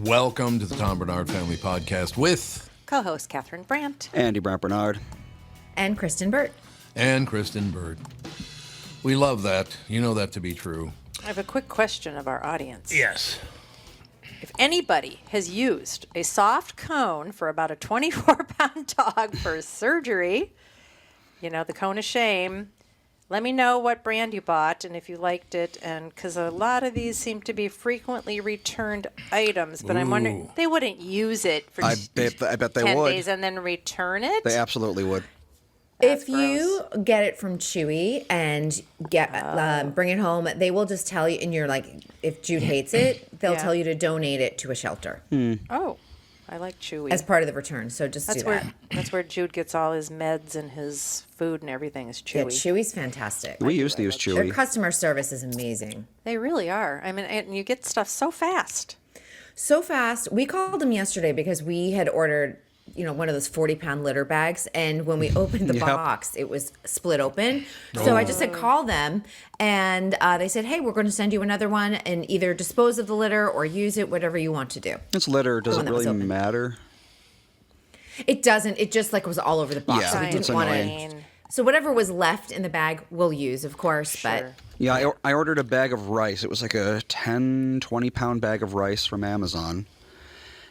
Welcome to the Tom Bernard Family Podcast with co-host Catherine Brandt, Andy Brandt Bernard, and Kristen Burt. We love that. You know that to be true. I have a quick question of our audience. Yes. If anybody has used a soft cone for about a 24-pound dog for surgery, you know, the cone of shame, let me know what brand you bought and if you liked it. And because a lot of these seem to be frequently returned items, but I'm wondering, they wouldn't use it for I bet they 10 would. days and then return it? They absolutely would. That's If you get it from Chewy and bring it home, they will just tell you, and you're like, if Jude hates it, they'll tell you to donate it to a shelter Oh, I like Chewy. as part of the return. So just do that. That's where Jude gets all his meds and his food and everything is Chewy. Yeah, Chewy's fantastic. We used to use Their Chewy. customer service is amazing. They really are. I mean, and you get stuff so fast. So fast. We called them yesterday because we had ordered, one of those 40-pound litter bags. And when we opened the box, it was split open. So I just said, call them. And they said, hey, we're going to send you another one and either dispose of the litter or use it, whatever you want to do. It's litter. Does it that was really open. matter? It doesn't. It just was all over the box. Yeah, so we it's didn't want annoying. to. So whatever was left in the bag, we'll use, of course. Sure. Yeah, I ordered a bag of rice. It was like a 10, 20-pound bag of rice from Amazon.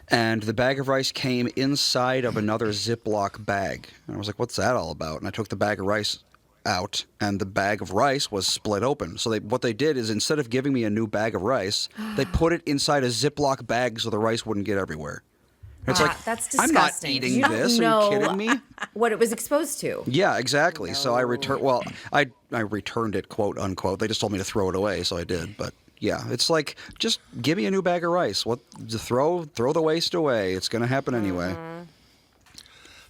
And the bag of rice came inside of another Ziploc bag. And I was like, what's that all about? And I took the bag of rice out, and the bag of rice was split open. So what they did is instead of giving me a new bag of rice, they put it inside a Ziploc bag so the rice wouldn't get everywhere. It's like, that's I'm not disgusting. eating You don't this. Are know you kidding me? what it was exposed to. Yeah, exactly. So I returned. Well, I returned it, quote unquote. They just told me to throw it away, so I did. But yeah, it's like just give me a new bag of rice. What? Throw the waste away. It's going to happen anyway.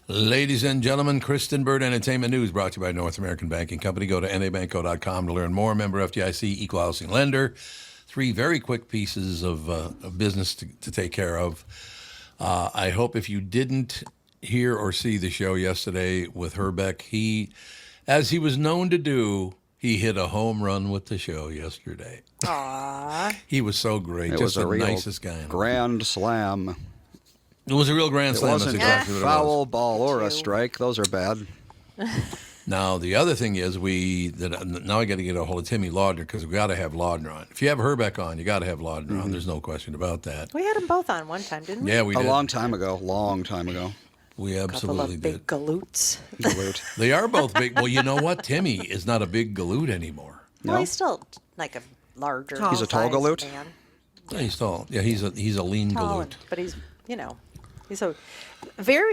Ladies and gentlemen, Kristen Burt Entertainment News brought to you by North American Banking Company. Go to nabanco.com to learn more. Member FDIC, equal housing lender. 3 very quick pieces of business to take care of. I hope if you didn't hear or see the show yesterday with Herbeck, as he was known to do, he hit a home run with the show yesterday. Aww. He was so great. It Just was a the real nicest guy. grand slam. It was a real grand It slam. wasn't That's exactly a what it was. foul ball or a strike. Those are bad. Now, the other thing is now I got to get a hold of Timmy Laudner because we got to have Laudner on. If you have Herbeck on, you got to have Laudner on. There's no question about that. We had them both on one time, didn't we? Yeah, we A did. long time ago. We Couple absolutely of did. big galoots. Galoot. They are both big. Well, you know what? Timmy is not a big galoot anymore. No? Well, he's still like a larger. He's a tall size galoot? man. Yeah, he's tall. Yeah, he's a lean Tall, galoot. but he's a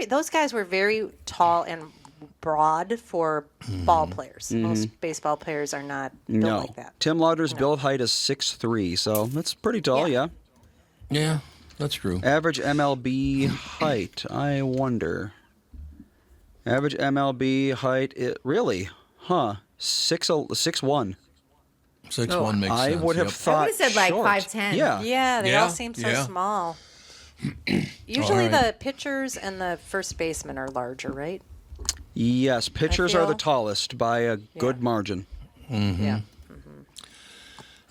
those guys were very tall and broad for ball players. Most baseball players are not built No. like that. Tim Lauder's build height is 6'3", so that's pretty tall, yeah. Yeah, that's true. Average MLB height, I wonder. Average MLB height, really? Huh. 6'1". 6'1" makes sense. I would have Yep. thought I would have said like short. 5'10". Yeah. Yeah, they Yeah, all seem so yeah. small. Usually All right. the pitchers and the first baseman are larger, right? Yes, pitchers are the feel- tallest by a good margin. Yeah.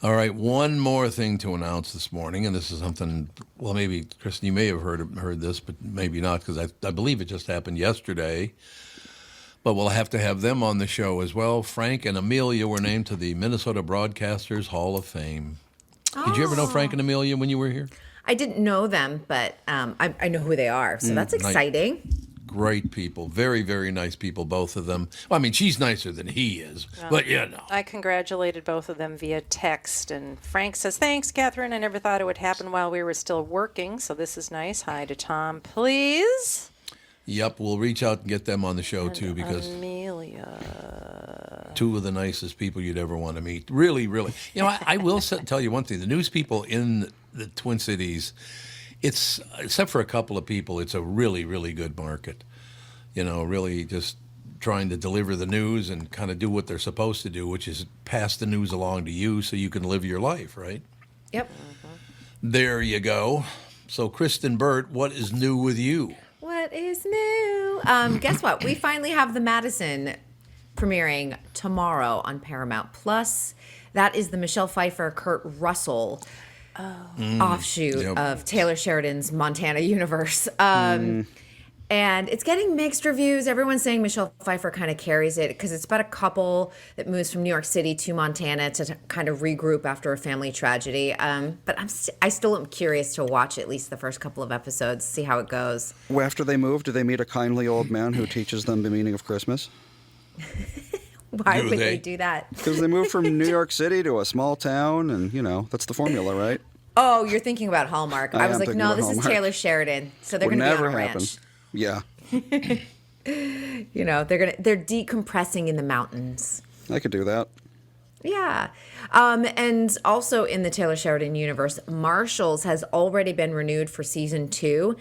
All right, one more thing to announce this morning, and this is something, well, maybe, Kristen, you may have heard this, but maybe not, because I believe it just happened yesterday. But we'll have to have them on the show as well. Frank and Amelia were named to the Minnesota Broadcasters Hall of Fame. Did you ever know Frank and Amelia when you were here? I didn't know them, but I know who they are. So that's exciting. Great people. Very, very nice people, both of them. Well, I mean, she's nicer than he is, but yeah, no. I congratulated both of them via text, and Frank says, "Thanks, Catherine. I never thought it would happen while we were still working, so this is nice. Hi to Tom, please." Yep, we'll reach out and get them on the show, too, because Amelia. 2 of the nicest people you'd ever want to meet. Really, really. You know, I will tell you one thing. The news people in the Twin Cities, it's, except for a couple of people, it's a really, really good market. You know, really just trying to deliver the news and kind of do what they're supposed to do, which is pass the news along to you so you can live your life, right? Yep. There you go. So, Kristen Burt, what is new with you? What is new? Guess what? We finally have the Madison premiering tomorrow on Paramount Plus. That is the Michelle Pfeiffer, Kurt Russell offshoot Yep. of Taylor Sheridan's Montana universe. And it's getting mixed reviews. Everyone's saying Michelle Pfeiffer kind of carries it because it's about a couple that moves from New York City to Montana to kind of regroup after a family tragedy. But I still am curious to watch at least the first couple of episodes, see how it goes. Well, after they move, do they meet a kindly old man who teaches them the meaning of Christmas? Why Do would they? they do that? Because they moved from New York City to a small town, and, that's the formula, right? Oh, you're thinking about Hallmark. I was am like, thinking no, about this is Hallmark. Taylor Sheridan. So they're Would going to be on never a happen. ranch. Yeah, They're decompressing in the mountains. I could do that. Yeah. And also in the Taylor Sheridan universe, Marshalls has already been renewed for season 2.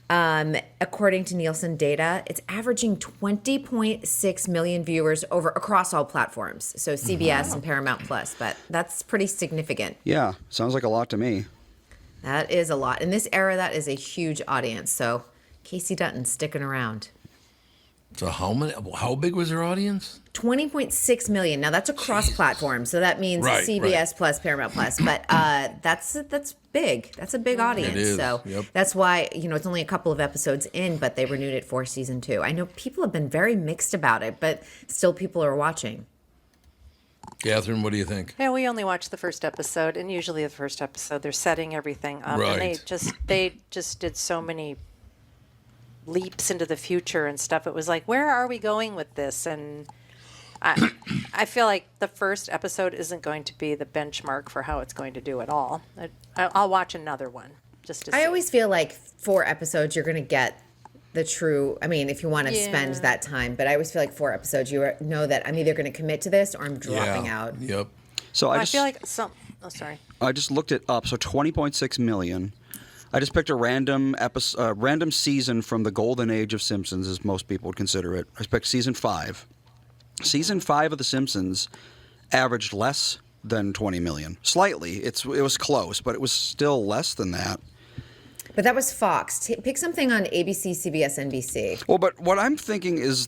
According to Nielsen data, it's averaging 20.6 million viewers across all platforms. So CBS and Paramount Plus, but that's pretty significant. Yeah, sounds like a lot to me. That is a lot. In this era, that is a huge audience. So Casey Dutton's sticking around. So how big was their audience? 20.6 million. Now that's across platforms, so that means Right, CBS Plus, Paramount Plus. But that's big. That's a big audience. is, So yep. that's why it's only a couple of episodes in, but they renewed it for season 2. I know people have been very mixed about it, but still people are watching. Catherine, what do you think? Yeah, we only watched the first episode, and usually the first episode they're setting everything up, and Right. they just did so many leaps into the future and stuff. It was like, where are we going with this? And I feel like the first episode isn't going to be the benchmark for how it's going to do at all. I'll watch another one just to see. I always feel like 4 episodes you're going to get the true. I mean, if you want to spend that time, but I always feel like 4 episodes you know that I'm either going to commit to this or I'm dropping out. Yep. So I feel like some. Oh, sorry. I just looked it up. So 20.6 million. I just picked a random season from the golden age of Simpsons, as most people would consider it. I picked season 5. Season 5 of The Simpsons averaged less than 20 million. Slightly. It was close, but it was still less than that. But that was Fox. Pick something on ABC, CBS, NBC. Well, but what I'm thinking is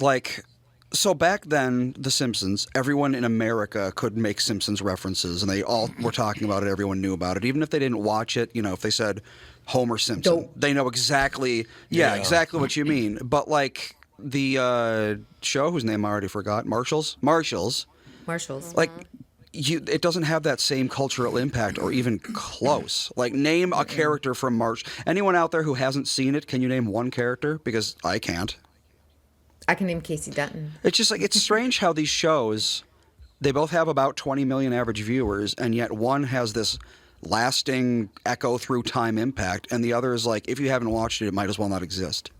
so back then, The Simpsons, everyone in America could make Simpsons references, and they all were talking about it. Everyone knew about it. Even if they didn't watch it, if they said Homer Simpson, they know exactly, exactly what you mean. But the show, whose name I already forgot, Marshalls. It doesn't have that same cultural impact or even close. Name a character from Marsh. Anyone out there who hasn't seen it, can you name one character? Because I can't. I can name Casey Dutton. It's just it's strange how these shows, they both have about 20 million average viewers, and yet one has this lasting echo through time impact, and the other is if you haven't watched it, it might as well not exist.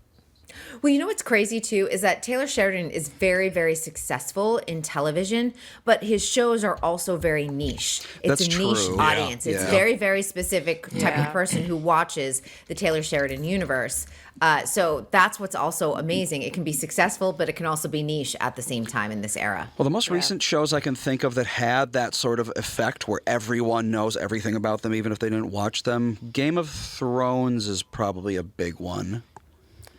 Well, you know what's crazy too is that Taylor Sheridan is very, very successful in television, but his shows are also very niche. It's That's a niche true. audience. Yeah. It's Yeah. very, very specific type of person who watches the Taylor Sheridan universe. So that's what's also amazing. It can be successful, but it can also be niche at the same time in this era. Well, the most recent shows I can think of that had that sort of effect where everyone knows everything about them, even if they didn't watch them, Game of Thrones is probably a big one.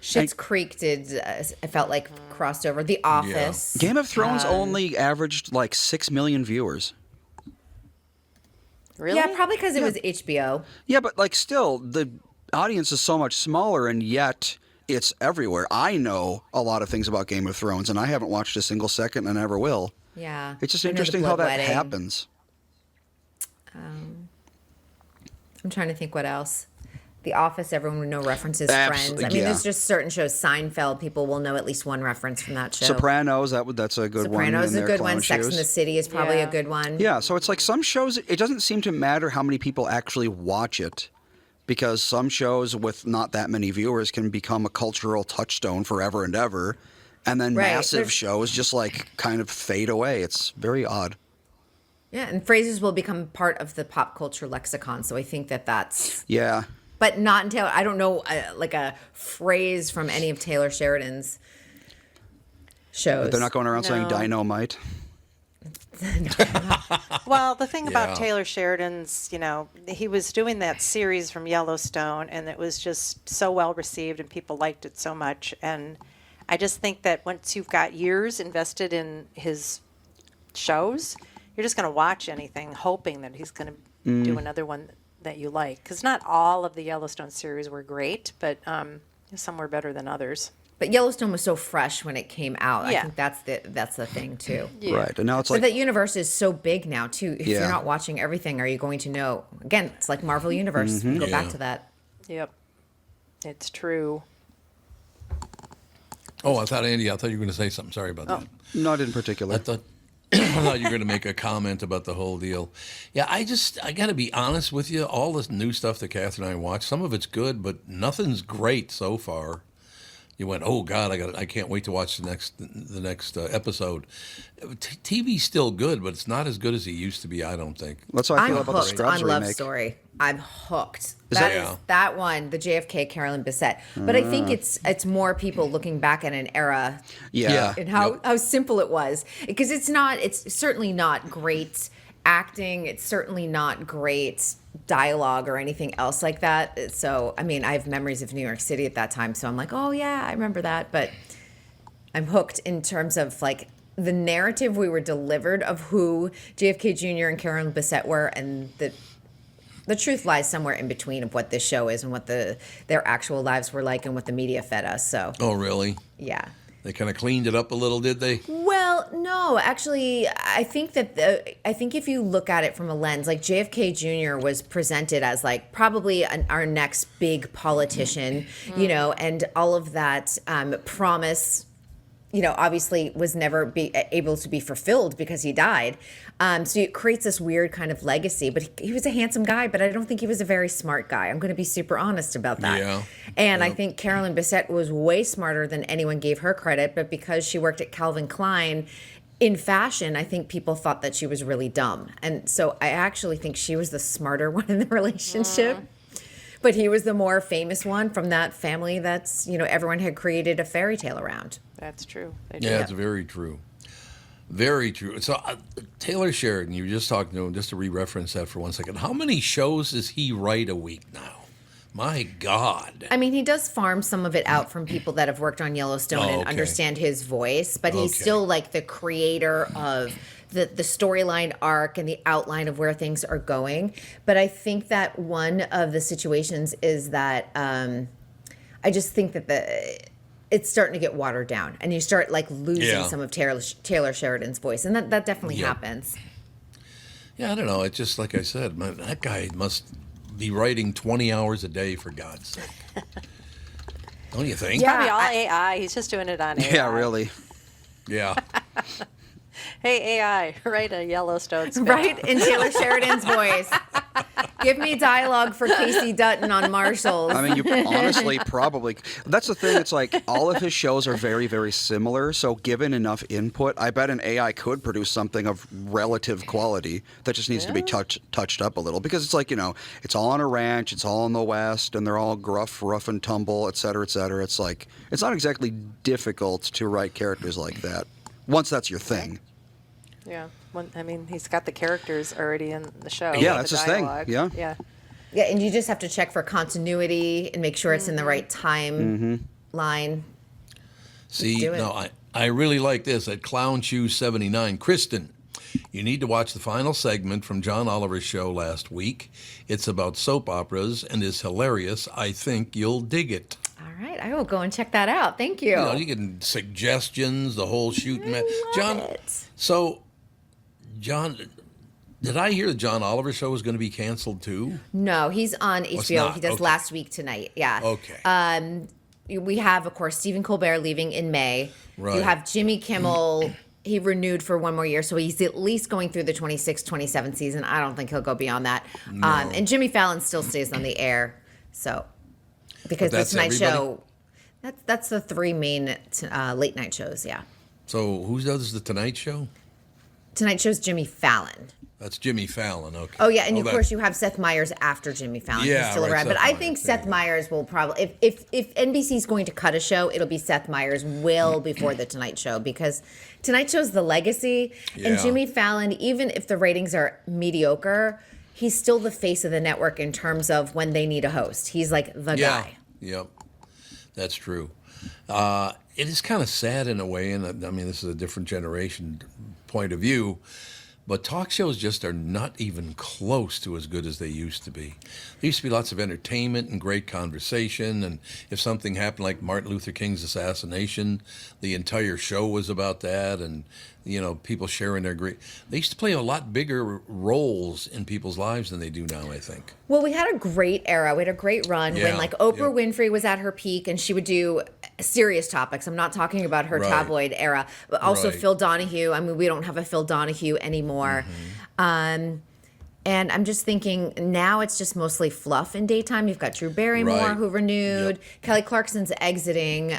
Schitt's Creek did, I felt like, crossed over. The Office. Game of Thrones only averaged 6 million viewers. Really? Yeah, probably because it was HBO. Yeah, but still, the audience is so much smaller, and yet it's everywhere. I know a lot of things about Game of Thrones, and I haven't watched a single second and never will. Yeah. It's just I know the interesting how Blood that Wedding. happens. I'm trying to think what else. The Office, everyone would know references. Absolutely, Friends. I mean, yeah. there's just certain shows. Seinfeld, people will know at least one reference from that show. Sopranos, that's a good one. Sopranos is in a their good clown one. Sex shoes. and the City is probably Yeah. a good one. Yeah, so it's some shows, it doesn't seem to matter how many people actually watch it, because some shows with not that many viewers can become a cultural touchstone forever and ever, and then Right, massive there's- shows just kind of fade away. It's very odd. Yeah, and phrases will become part of the pop culture lexicon. So I think that's, Yeah. but not until I don't know a phrase from any of Taylor Sheridan's shows. They're not going around saying No. dynamite. Well, the thing Yeah. about Taylor Sheridan's, he was doing that series from Yellowstone, and it was just so well received, and people liked it so much. And I just think that once you've got years invested in his shows, you're just going to watch anything, hoping that he's going to do another one that you like, because not all of the Yellowstone series were great, but some were better than others. But Yellowstone was so fresh when it came out. Yeah. I think that's the thing too. Yeah. Right. And now it's But like, that universe is so big now too. If Yeah. you're not watching everything, are you going to know? Again, it's like Marvel Universe. Go Yeah. back to that. Yep, it's true. Oh, I thought you were going to say something. Sorry about that. not in particular. I thought I thought you were going to make a comment about the whole deal. Yeah, I got to be honest with you. All this new stuff that Catherine and I watch, some of it's good, but nothing's great so far. You went, oh God, I can't wait to watch the next episode. TV's still good, but it's not as good as it used to be. I don't think. That's how I feel I'm about the hooked Scrubs on Love remake. Story. I'm hooked. Is That that- is that one, the JFK Carolyn Bessette. But I think it's more people looking back at an era Yeah. and how Yep. simple it was. Because it's certainly not great acting. It's certainly not great dialogue or anything else like that. So, I mean, I have memories of New York City at that time. So I'm like, oh yeah, I remember that. But I'm hooked in terms of like the narrative we were delivered of who JFK Jr. and Carolyn Bessette were, and the truth lies somewhere in between of what this show is and what their actual lives were like and what the media fed us. So, Oh, really? yeah. They kind of cleaned it up a little, did they? Well, no, actually, I think if you look at it from a lens, like JFK Jr. was presented as like probably our next big politician, you know, and all of that promise, you know, obviously was never able to be fulfilled because he died. So it creates this weird kind of legacy. But he was a handsome guy, but I don't think he was a very smart guy. I'm going to be super honest about that. Yeah. And I think Carolyn Bessette was way smarter than anyone gave her credit. But because she worked at Calvin Klein in fashion, I think people thought that she was really dumb. And so I actually think she was the smarter one in the relationship. But he was the more famous one from that family that's, you know, everyone had created a fairy tale around. That's true. They Yeah, did. it's very true. Very true. So Taylor Sheridan, you were just talking to him, just to re-reference that for 1 second. How many shows does he write a week now? My God. I mean, he does farm some of it out from people that have worked on Yellowstone Oh, and okay. understand his voice, but he's Okay. still like the creator of the storyline arc and the outline of where things are going. But I think that one of the situations is that I just think that it's starting to get watered down, and you start like losing Yeah. some of Taylor Sheridan's voice, and that definitely Yep. happens. Yeah, I don't know. It's just like I said, man, that guy must be writing 20 hours a day, for God's sake. Don't you think? Yeah. Probably all AI. He's just doing it on AI. Yeah, really. Yeah. Hey, AI, write a Yellowstone spin-off. Right? In Taylor Sheridan's voice. Give me dialogue for Casey Dutton on Marshalls. I mean, you honestly probably. That's the thing. It's like all of his shows are very, very similar. So, given enough input, I bet an AI could produce something of relative quality that just needs to be touched up a little. Because it's like, you know, it's all on a ranch, it's all in the West, and they're all gruff, rough and tumble, et cetera, et cetera. It's like, it's not exactly difficult to write characters like that once that's your thing. Yeah. I mean, he's got the characters already in the show. Yeah, with that's the his thing. dialogue. Yeah. Yeah. Yeah, and you just have to check for continuity and make sure it's in the right time line. See, do it. no, I really like this at Clown Shoe 79. Kristen, you need to watch the final segment from John Oliver's show last week. It's about soap operas and is hilarious. I think you'll dig it. All right, I will go and check that out. Thank you. You know, you get suggestions, the whole shoot. John, it. so, John, did I hear the John Oliver show was going to be canceled too? No, he's on it's HBO. not. He does Okay. Last Week Tonight. Yeah. Okay. We have, of course, Stephen Colbert leaving in May. Right. You have Jimmy Kimmel. He renewed for one more year, so he's at least going through the 26-27 season. I don't think he'll go beyond that. No. And Jimmy Fallon still stays on the air, so because But the that's Tonight everybody? Show, that's the three main late night shows. Yeah, So who does the Tonight Show? Tonight Show's Jimmy Fallon. That's Jimmy Fallon. Okay. Oh yeah, and of that- course you have Seth Meyers after Jimmy Fallon. Yeah, He's still right, around. Seth But I Meyers, think there you Seth go. Meyers will probably, if NBC's going to cut a show, it'll be Seth Meyers well before the Tonight Show, because Tonight Show's the legacy, and Yeah. Jimmy Fallon, even if the ratings are mediocre, he's still the face of the network in terms of when they need a host. He's like the Yeah. guy. Yep. That's true. It is kind of sad in a way, and I mean, this is a different generation point of view, But talk shows just are not even close to as good as they used to be. There used to be lots of entertainment and great conversation, and if something happened like Martin Luther King's assassination, the entire show was about that, and people sharing their great. They used to play a lot bigger roles in people's lives than they do now, I think. Well, we had a great era. We had a great run when like Oprah Winfrey was at her peak and she would do serious topics. I'm not talking about her tabloid era, but also Phil Donahue. I mean, we don't have a Phil Donahue anymore. And I'm just thinking now it's just mostly fluff in daytime. You've got Drew Barrymore who renewed. Kelly Clarkson's exiting.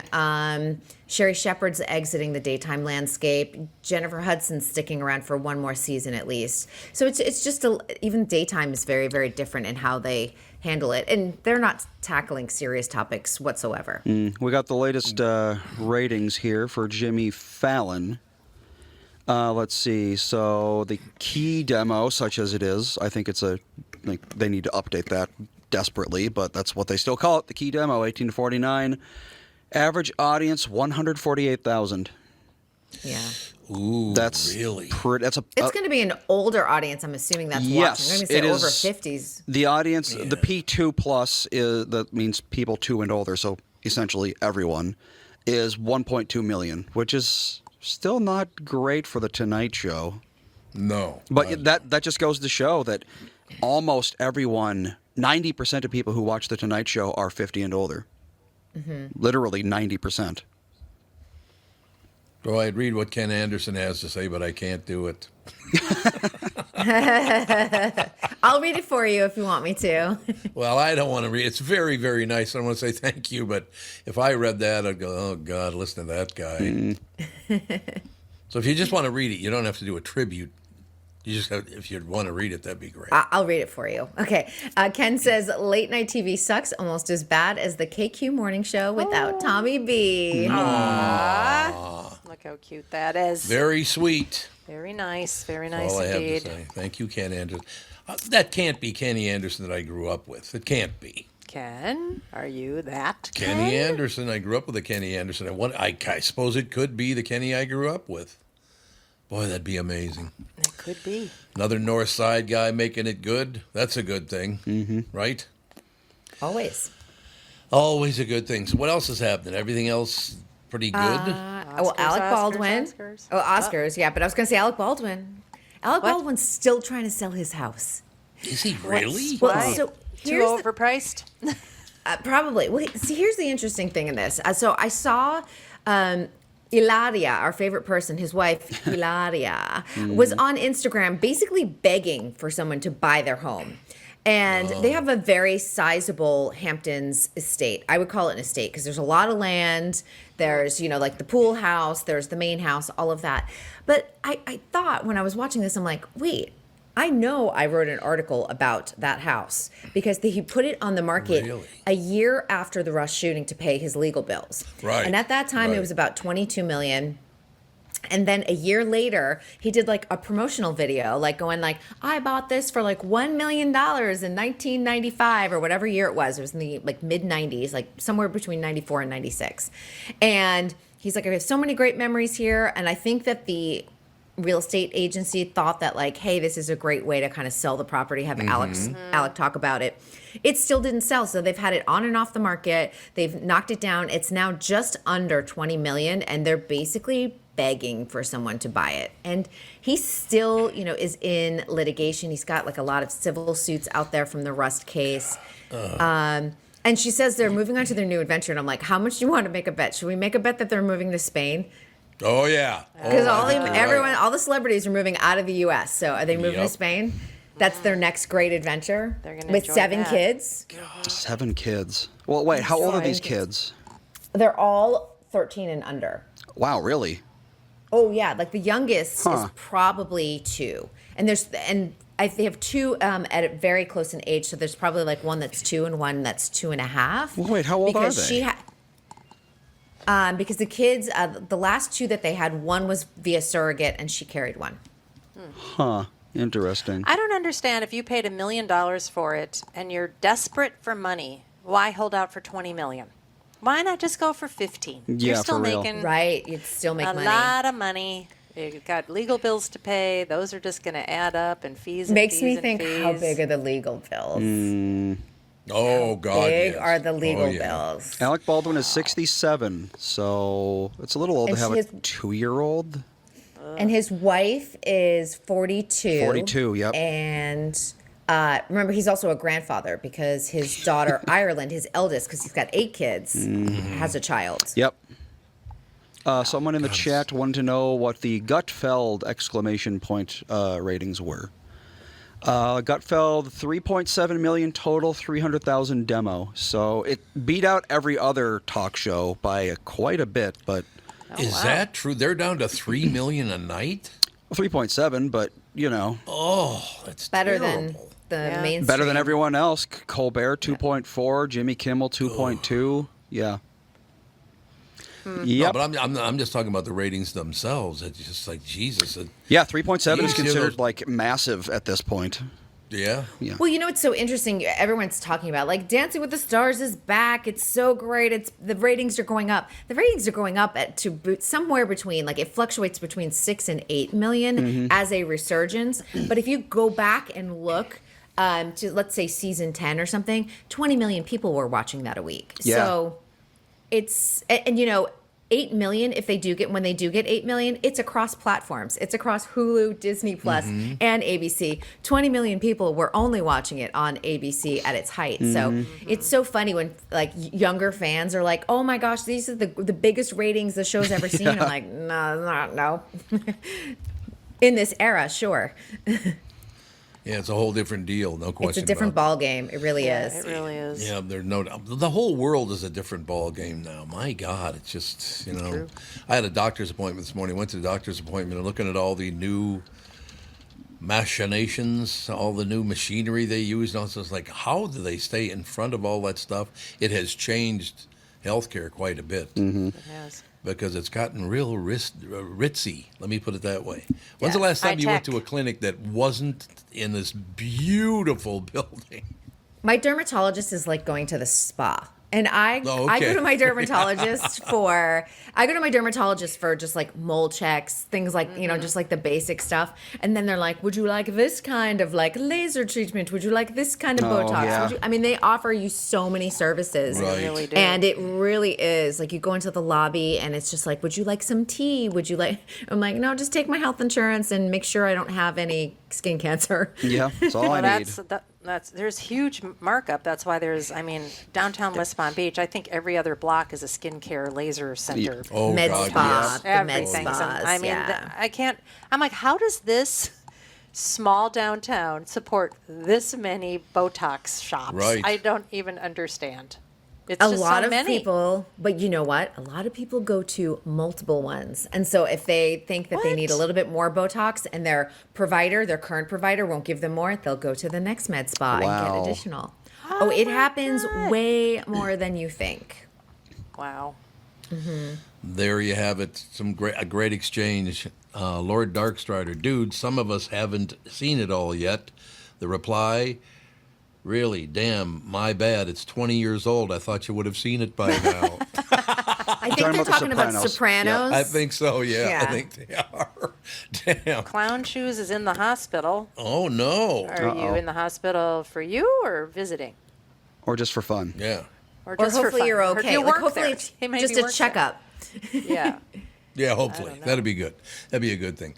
Sherry Shepherd's exiting the daytime landscape. Jennifer Hudson's sticking around for one more season at least. So it's just even daytime is very, very different in how they handle it. And they're not tackling serious topics whatsoever. We got the latest ratings here for Jimmy Fallon. Let's see. So the key demo, such as it is, I think they need to update that desperately, but that's what they still call it. The key demo, 18 to 49. Average audience, 148,000. Yeah. Ooh, that's really? It's going to be an older audience. I'm assuming that's watching. I'm going to say over 50s. The audience, the P2 plus that means people 2 and older. So essentially everyone is 1.2 million, which is still not great for the Tonight Show. No. But that just goes to show that almost everyone, 90% of people who watch the Tonight Show are 50 and older. Literally 90%. Well, I'd read what Ken Anderson has to say, but I can't do it. I'll read it for you if you want me to. Well, I don't want to read. It's very, very nice. I want to say thank you, but if I read that, I'd go, oh, God, listen to that guy. So if you just want to read it, you don't have to do a tribute. You just have, if you want to read it, that'd be great. I'll read it for you. Okay. Ken says, late night TV sucks almost as bad as the KQ morning show without Tommy B. Aww. Look how cute that is. Very sweet. Very nice. Very nice All indeed. I have to say. Thank you, Ken Anderson. That can't be Kenny Anderson that I grew up with. It can't be. Ken, are you that Kenny Anderson. I grew up with a Kenny Anderson. I suppose it could be the Kenny I grew up with. Boy, that'd be amazing. It could be. Another North Side guy making it good. That's a good thing, right? Always. Always a good thing. So what else is happening? Everything else pretty good? Well, Alec Baldwin. Oscars. Oh, Oscars, yeah. But I was going to say Alec Baldwin. Alec Baldwin's still trying to sell his house. Is he really? Well, so Too here's overpriced? probably. Well, see, here's the interesting thing in this. So I saw Ilaria, our favorite person, his wife, Ilaria, was on Instagram basically begging for someone to buy their home. And they have a very sizable Hamptons estate. I would call it an estate because there's a lot of land. There's, like the pool house, there's the main house, all of that. But I thought when I was watching this, I'm like, wait, I know I wrote an article about that house because he put it on the market a year after the Rush shooting to pay his legal bills. Right. And at that time, it was about $22 million. And then a year later, he did like a promotional video, like going like, I bought this for like $1 million in 1995 or whatever year it was. It was in the like mid 90s, like somewhere between 94 and 96. And he's like, I have so many great memories here. And I think that the real estate agency thought that like, hey, this is a great way to kind of sell the property, have Alec talk about it. It still didn't sell, so they've had it on and off the market. They've knocked it down. It's now just under 20 million, and they're basically begging for someone to buy it. And he still, is in litigation. He's got like a lot of civil suits out there from the Rust case. And she says they're moving on to their new adventure, and I'm like, how much do you want to make a bet? Should we make a bet that they're moving to Spain? Oh, yeah. Because all the celebrities are moving out of the U.S. So are they moving to Spain? That's their next great adventure. They're gonna with enjoy 7 that. kids. 7 kids. Well, wait, how old are these kids? They're all 13 and under. Wow, really? Oh yeah, like the youngest is probably 2, and they have 2 at very close in age. So there's probably like one that's 2 and one that's 2.5. Well, wait, how old are they? Because the kids, the last 2 that they had, one was via surrogate, and she carried one. Huh. Interesting. I don't understand if you paid $1 million for it and you're desperate for money, why hold out for $20 million? Why not just go for 15? Yeah, You're still for real. making Right, you'd still make money. a lot of money. You got legal bills to pay. Those are just going to add up, and fees and Makes fees me and think, fees. how big are the legal bills? Oh, God. Big yes. are the legal Oh, yeah. bills. Alec Baldwin is 67, so it's a little old And to have his- a 2-year-old. And his wife is 42. 42, yep. And remember, he's also a grandfather because his daughter, Ireland, his eldest, because he's got 8 kids, has a child. Yep. Someone in the chat wanted to know what the Gutfeld exclamation point ratings were. Gutfeld, 3.7 million total, 300,000 demo. So it beat out every other talk show by quite a bit, but Is that true? They're down to 3 million a night? 3.7, but, Oh, that's Better terrible. than the Yeah. mainstream. better than everyone else. Colbert, 2.4, Jimmy Kimmel, 2.2. Yeah. No, Yep. but I'm just talking about the ratings themselves. It's just like, Jesus. Yeah, 3.7 is You see considered those- like massive at this point. Yeah. Well, you know, it's so interesting. Everyone's talking about like Dancing with the Stars is back. It's so great. The ratings are going up. The ratings are going up somewhere between, like, it fluctuates between 6 and 8 million as a resurgence. But if you go back and look to, let's say, season 10 or something, 20 million people were watching that a week. Yeah. So it's, and you know, 8 million, when they do get 8 million, it's across platforms. It's across Hulu, Disney Plus, and ABC. 20 million people were only watching it on ABC at its height. So it's so funny when, like, younger fans are like, oh my gosh, these are the biggest ratings the show's ever seen. I'm like, no. In this era, sure. Yeah, it's a whole different deal, no question. It's a different about ball game. It really Yeah, is. it really is. it. Yeah, there's no. The whole world is a different ball game now. My God, it's just True. I had a doctor's appointment this morning. Went to the doctor's appointment and looking at all the new machinations, all the new machinery they use. And I was like, how do they stay in front of all that stuff? It has changed healthcare quite a bit. It has. Because it's gotten real ritzy. Let me put it that way. When's the Yeah, last time you went high-tech. to a clinic that wasn't in this beautiful building? My dermatologist is like going to the spa. And I Oh, I go okay. to my dermatologist for just like mole checks, things like, you know, just like the basic stuff. And then they're like, would you like this kind of like laser treatment? Would you like this kind of Oh, Botox? yeah. I mean, they offer you so many services. Right. They really do. And it really is like you go into the lobby and it's just like, would you like some tea? Would you like, I'm like, no, just take my health insurance and make sure I don't have any skin cancer. Yeah, that's all I need. There's huge markup. That's why downtown West Palm Beach, I think every other block is a skincare laser center. Oh, Med God, spa. yes. The med Everything's. spas, yeah. I can't. I'm like, how does this small downtown support this many Botox shops? Right. I don't even understand. It's A just lot so of many. people, but you know what? A lot of people go to multiple ones. And so if they think that they need a What? little bit more Botox and their current provider won't give them more, they'll go to the next med spa and Wow. get additional. Oh, it my happens God. way more than you think. Wow. There you have it. A great exchange. Lord Darkstrider, dude, some of us haven't seen it all yet. The reply, really, damn, my bad. It's 20 years old. I thought you would have seen it by now. I think talking they're about the talking about Sopranos. Sopranos. I think so, yeah. Yeah. I think they are. Damn. Clown Shoes is in the hospital. Oh, no. Are you in the hospital for you or visiting? Or just for fun. Yeah. or just for hopefully fun? you're Or do okay. you Like, work hopefully there? it's He maybe just a works there. checkup. Yeah. Yeah, hopefully. That'd be good. That'd be a good thing.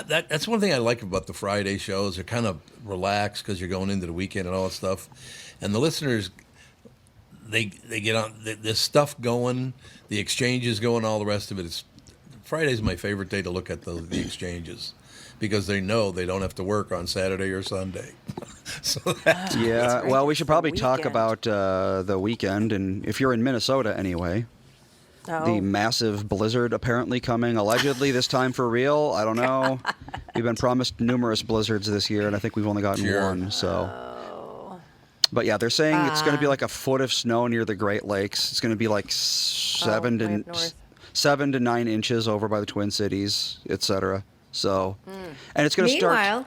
That's one thing I like about the Friday shows. They're kind of relaxed because you're going into the weekend and all that stuff. And the listeners, they get on this stuff going, the exchanges going, all the rest of it. Friday's my favorite day to look at the exchanges because they know they don't have to work on Saturday or Sunday. So that's Yeah, great. well, we It's should the probably talk weekend. about the weekend. And if you're in Minnesota anyway, Oh. the massive blizzard apparently coming, allegedly this time for real. I don't know. We've been promised numerous blizzards this year, and I think we've only gotten Sure. one. So, but yeah, they're saying it's going to be like a foot of snow near the Great Lakes. It's going to be like seven way up north. to 9 inches over by the Twin Cities, etc. So, and it's going to start. Meanwhile,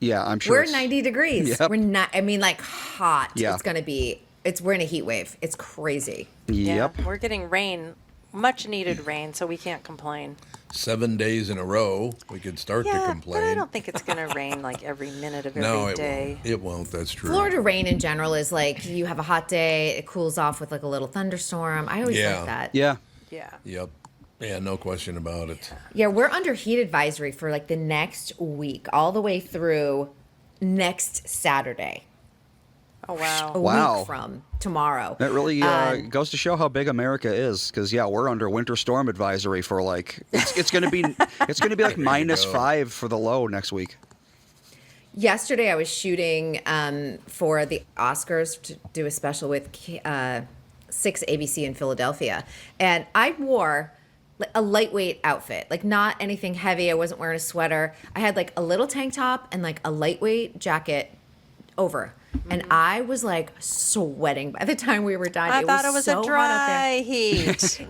Yeah, I'm sure. we're it's- 90 degrees. Yep. We're not, I mean, like hot. Yeah. It's going to be, we're in a heat wave. It's crazy. Yep. Yeah, we're getting rain much needed rain, so we can't complain. 7 days in a row, we could start to Yeah, complain. but I don't think it's going to rain like every minute of every No, it day. won't. It won't. That's true. Florida rain in general is like you have a hot day, it cools off with like a little thunderstorm. I always Yeah. like that. Yeah. Yeah. Yep. Yeah, no question about it. Yeah, we're under heat advisory for like the next week, all the way through next Saturday. Oh, wow. A Wow. week from tomorrow. That really goes to show how big America is, because we're under winter storm advisory for like it's going to be like -5 for the low next week. Yesterday, I was shooting for the Oscars to do a special with 6 ABC in Philadelphia, and I wore a lightweight outfit, like not anything heavy. I wasn't wearing a sweater. I had like a little tank top and like a lightweight jacket over. And I was like sweating by the time we were done. I thought it was so a hot out there. dry heat.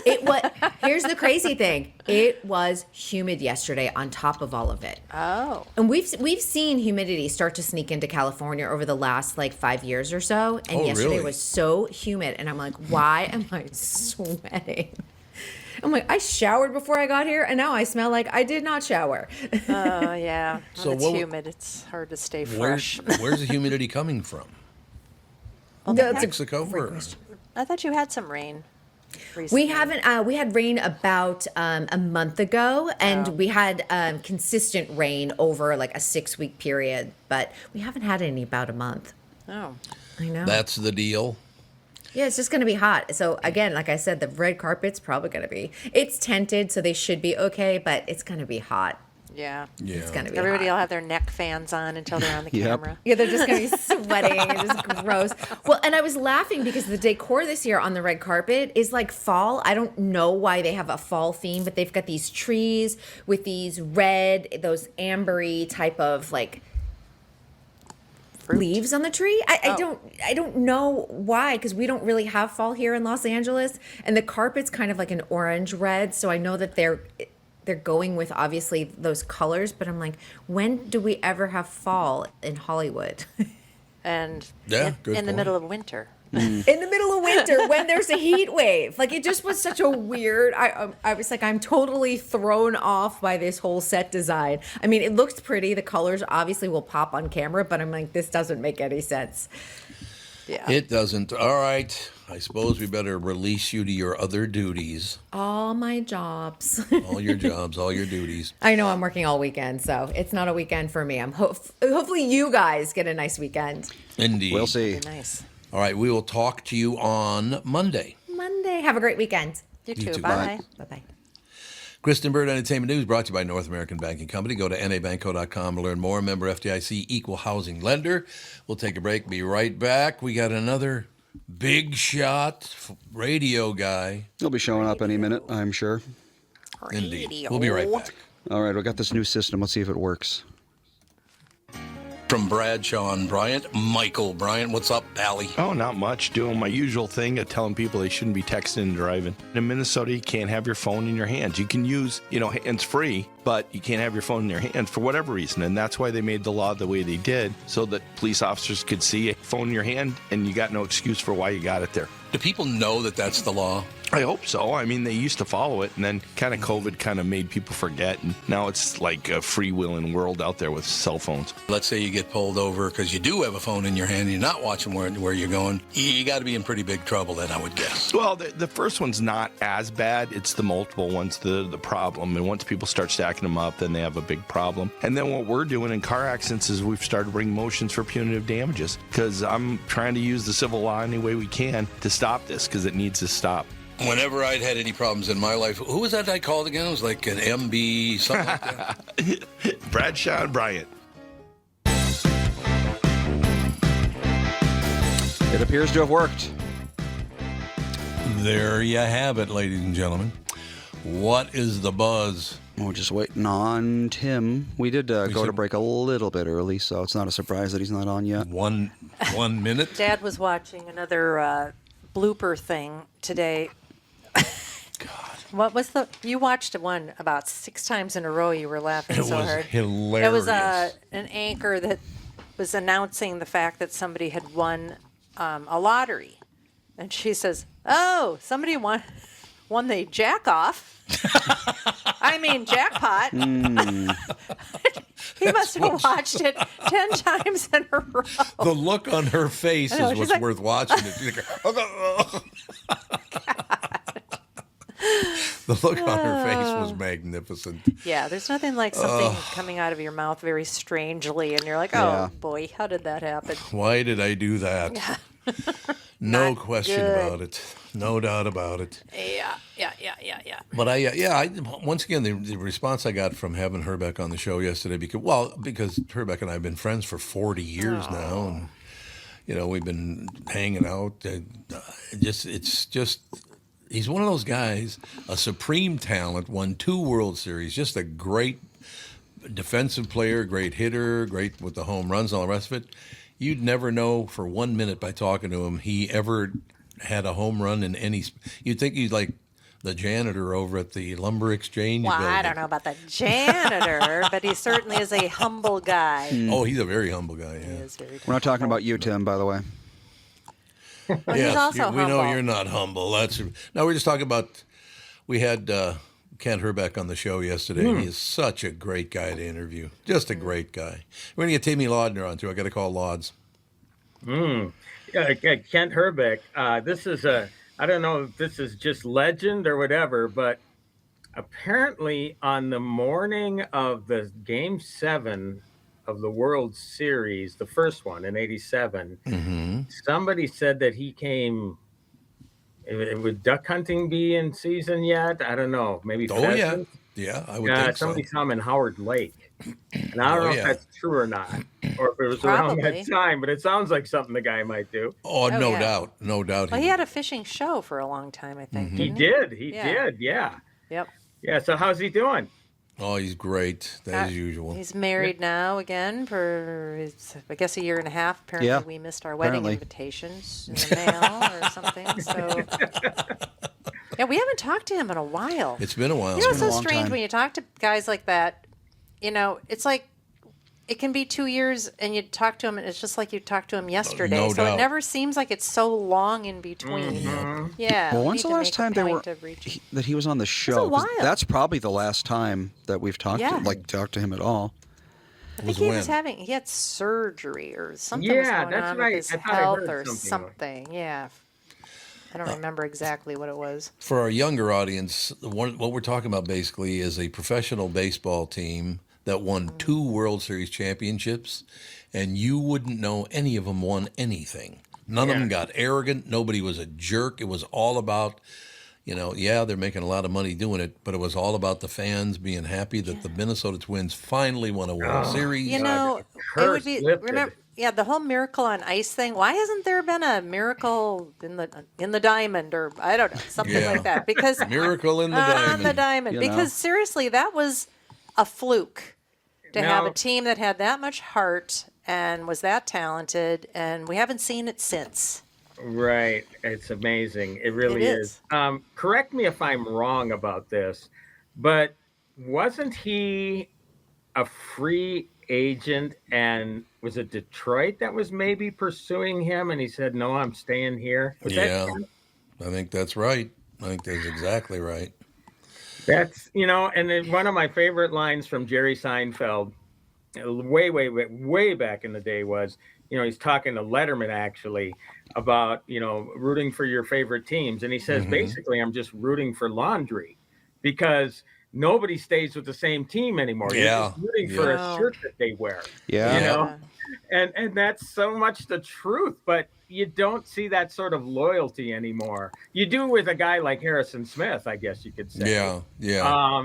It was. Here's the crazy thing. It was humid yesterday on top of all of it. Oh. And we've seen humidity start to sneak into California over the last like 5 years or so. And Oh, yesterday really? was so humid, and I'm like, why am I sweating? I'm like, I showered before I got here, and now I smell like I did not shower. Oh, yeah. So When it's what- humid, it's hard to stay Where's, fresh. where's the humidity coming from? That's a Mexico? great Or- question. I thought you had some rain recently. We haven't. We had rain about a month ago, and we had consistent rain over like a 6-week period. But we haven't had any about a month. Oh. I know. That's the deal. Yeah, it's just going to be hot. So again, like I said, the red carpet's probably going to be. It's tented, so they should be okay, but it's going to be hot. Yeah. Yeah. It's going to be Everybody will hot. have their neck fans on until they're on the Yep. camera. Yeah, they're just going to be sweating and just gross. Well, and I was laughing because the decor this year on the red carpet is like fall. I don't know why they have a fall theme, but they've got these trees with these red, those ambery type of like Fruit. leaves on the tree. I Oh. don't know why, because we don't really have fall here in Los Angeles, and the carpet's kind of like an orange red. So I know that they're going with obviously those colors, but I'm like, when do we ever have fall in Hollywood? And Yeah, in, good in the point. middle of winter. In the middle of winter when there's a heat wave. Like, it just was such a weird. I was like, I'm totally thrown off by this whole set design. I mean, it looks pretty. The colors obviously will pop on camera, but I'm like, this doesn't make any sense. Yeah. It doesn't. All right. I suppose we better release you to your other duties. All my jobs. All your jobs, all your duties. I know I'm working all weekend, so it's not a weekend for me. I'm hopefully you guys get a nice weekend. Indeed. We'll see. Nice. All right. We will talk to you on Monday. Monday. Have a great weekend. You You too. too. Bye. Bye. Bye-bye. Kristen Bird Entertainment News brought to you by North American Banking Company. Go to nabanco.com to learn more. Member FDIC, equal housing lender. We'll take a break. Be right back. We got another big shot radio guy. He'll be showing up any minute, I'm sure. Indeed. Radio. We'll be right back. All right, we got this new system. Let's see if it works. From Bradshaw and Bryant, Michael Bryant. What's up, Allie? Oh, not much. Doing my usual thing of telling people they shouldn't be texting and driving. In Minnesota, you can't have your phone in your hands. You can use, hands free, but you can't have your phone in your hand for whatever reason. And that's why they made the law the way they did, so that police officers could see a phone in your hand and you got no excuse for why you got it there. Do people know that that's the law? I hope so. I mean, they used to follow it, and then kind of COVID kind of made people forget. And now it's like a freewheeling world out there with cell phones. Let's say you get pulled over because you do have a phone in your hand and you're not watching where you're going. You got to be in pretty big trouble then, I would guess. Well, the first one's not as bad. It's the multiple ones, the problem. And once people start stacking them up, then they have a big problem. And then what we're doing in car accidents is we've started bringing motions for punitive damages, because I'm trying to use the civil law any way we can to stop this, because it needs to stop. Whenever I'd had any problems in my life, who was that I called again? It was like an MB, something like that. Bradshaw and Bryant. It appears to have worked. There you have it, ladies and gentlemen. What is the buzz? We're just waiting on Tim. We did go to break a little bit early, so it's not a surprise that he's not on yet. One minute? Dad was watching another blooper thing today. God. What was you watched one about 6 times in a row. You were laughing It so was hard. hilarious. It was an anchor that was announcing the fact that somebody had won a lottery. And she says, "Oh, somebody won won the jack off. I mean, jackpot. He must have watched it 10 times in a row. The look on her face know, is she's what's like- worth watching. She's like, the look on her face was magnificent. Yeah, there's nothing like something coming out of your mouth very strangely, and you're like, oh, Yeah. boy, how did that happen? Why did I do that? No question good. about it. No doubt about it. Yeah. But I once again, the response I got from having her back on the show yesterday, because Herbeck and I have been friends for 40 years now, and we've been hanging out. It's just he's one of those guys, a supreme talent, won 2 World Series, just a great defensive player, great hitter, great with the home runs, and all the rest of it. You'd never know for 1 minute by talking to him he ever had a home run in any. You'd think he's like the janitor over at the lumber exchange. Well, I building. don't know about the janitor, but he certainly is a humble guy. Oh, he's a very humble guy. He Yeah. is very We're not talking about you, Tim, by the way. Well, he's also we know humble. you're not humble. No, we're just talking about. We had Kent Herbeck on the show yesterday. He is such a great guy to interview. Just a great guy. We're going to get Tammy Laudner on too. I got to call Lauds. Kent Herbeck. This is I don't know if this is just legend or whatever, but apparently on the morning of the Game 7 of the World Series, the first one in '87, somebody said that he came. Would duck hunting be in season yet? I don't know. Maybe Oh yeah, pheasants? yeah. I would think so. Somebody saw him in Howard Lake. And I don't know yeah. if that's true or not, or if it was around Probably. that time, but it sounds like something the guy might do. Oh, no yeah. doubt, no doubt. Well, he had a fishing show for a long time, I think. He didn't did. He Yeah. did. Yeah. Yep. Yeah. So how's he doing? Oh, he's great as usual. He's married now again for, I guess, a year and a half. Apparently, Yeah, we missed our wedding apparently. invitations in the mail or something. So, yeah, we haven't talked to him in a while. It's been a while. You know, it's been a so long strange time. when you talk to guys like that. It's like it can be 2 years, and you talk to him, and it's just like you talked to him yesterday. no so doubt. it never seems like it's so long in between. Yeah. Well, we when's need the to last make a time they were point of reaching- that he was on the show? 'Cause while. That's probably the last time that we've talked Yeah. talked to him at all. I think he had surgery or something was Yeah, going that's on right. with his I thought I health heard or something. something. Yeah. I don't remember exactly what it was. For our younger audience, what we're talking about basically is a professional baseball team that won 2 World Series championships, and you wouldn't know any of them won anything. None of them got arrogant. Nobody was a jerk. It was all about, they're making a lot of money doing it, but it was all about the fans being happy that the Minnesota Twins finally won a World Series. You know, it curse would be lifted. remember. Yeah, the whole Miracle on Ice thing. Why hasn't there been a miracle in the diamond, or I don't know, something Yeah. like that? Because Miracle in the on diamond. the diamond. You know? Because seriously, that was a fluke to have No. a team that had that much heart and was that talented, and we haven't seen it since. Right. It's amazing. It really It is. Correct me if I'm wrong about this, but wasn't he a free agent, and was it Detroit that was maybe pursuing him, and he said, "No, I'm staying here"? Was that Yeah, him? I think that's right. I think that's exactly right. That's and then one of my favorite lines from Jerry Seinfeld, way back in the day was, he's talking to Letterman actually about rooting for your favorite teams, and he says basically, I'm just rooting for laundry, because nobody stays with the same team anymore. You're Yeah. just rooting for Yeah. a shirt that they wear. Yeah. You know? And that's so much the truth, but you don't see that sort of loyalty anymore. You do with a guy like Harrison Smith, I guess you could say. Yeah, yeah.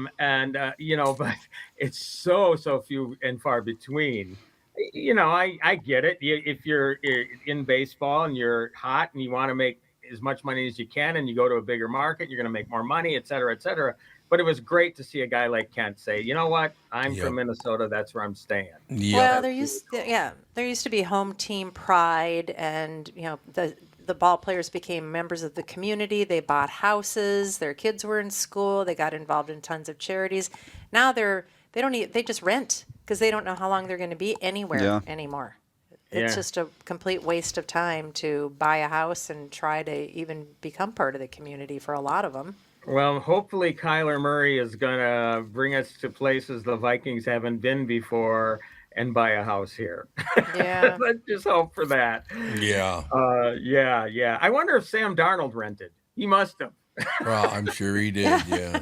But it's so few and far between. I get it. If you're in baseball and you're hot and you want to make as much money as you can, and you go to a bigger market, you're going to make more money, et cetera, et cetera. But it was great to see a guy like Kent say, "You know what? I'm Yep. from Minnesota. That's where I'm staying." Yeah. Well, there used to be home team pride, and the ball players became members of the community. They bought houses. Their kids were in school. They got involved in tons of charities. Now they just rent because they don't know how long they're going to be anywhere anymore. It's Yeah. just a complete waste of time to buy a house and try to even become part of the community for a lot of them. Well, hopefully Kyler Murray is gonna bring us to places the Vikings haven't been before and buy a house here. Yeah. Let's just hope for that. Yeah. Yeah, yeah. I wonder if Sam Darnold rented. He must have. Well, I'm sure he did. Yeah.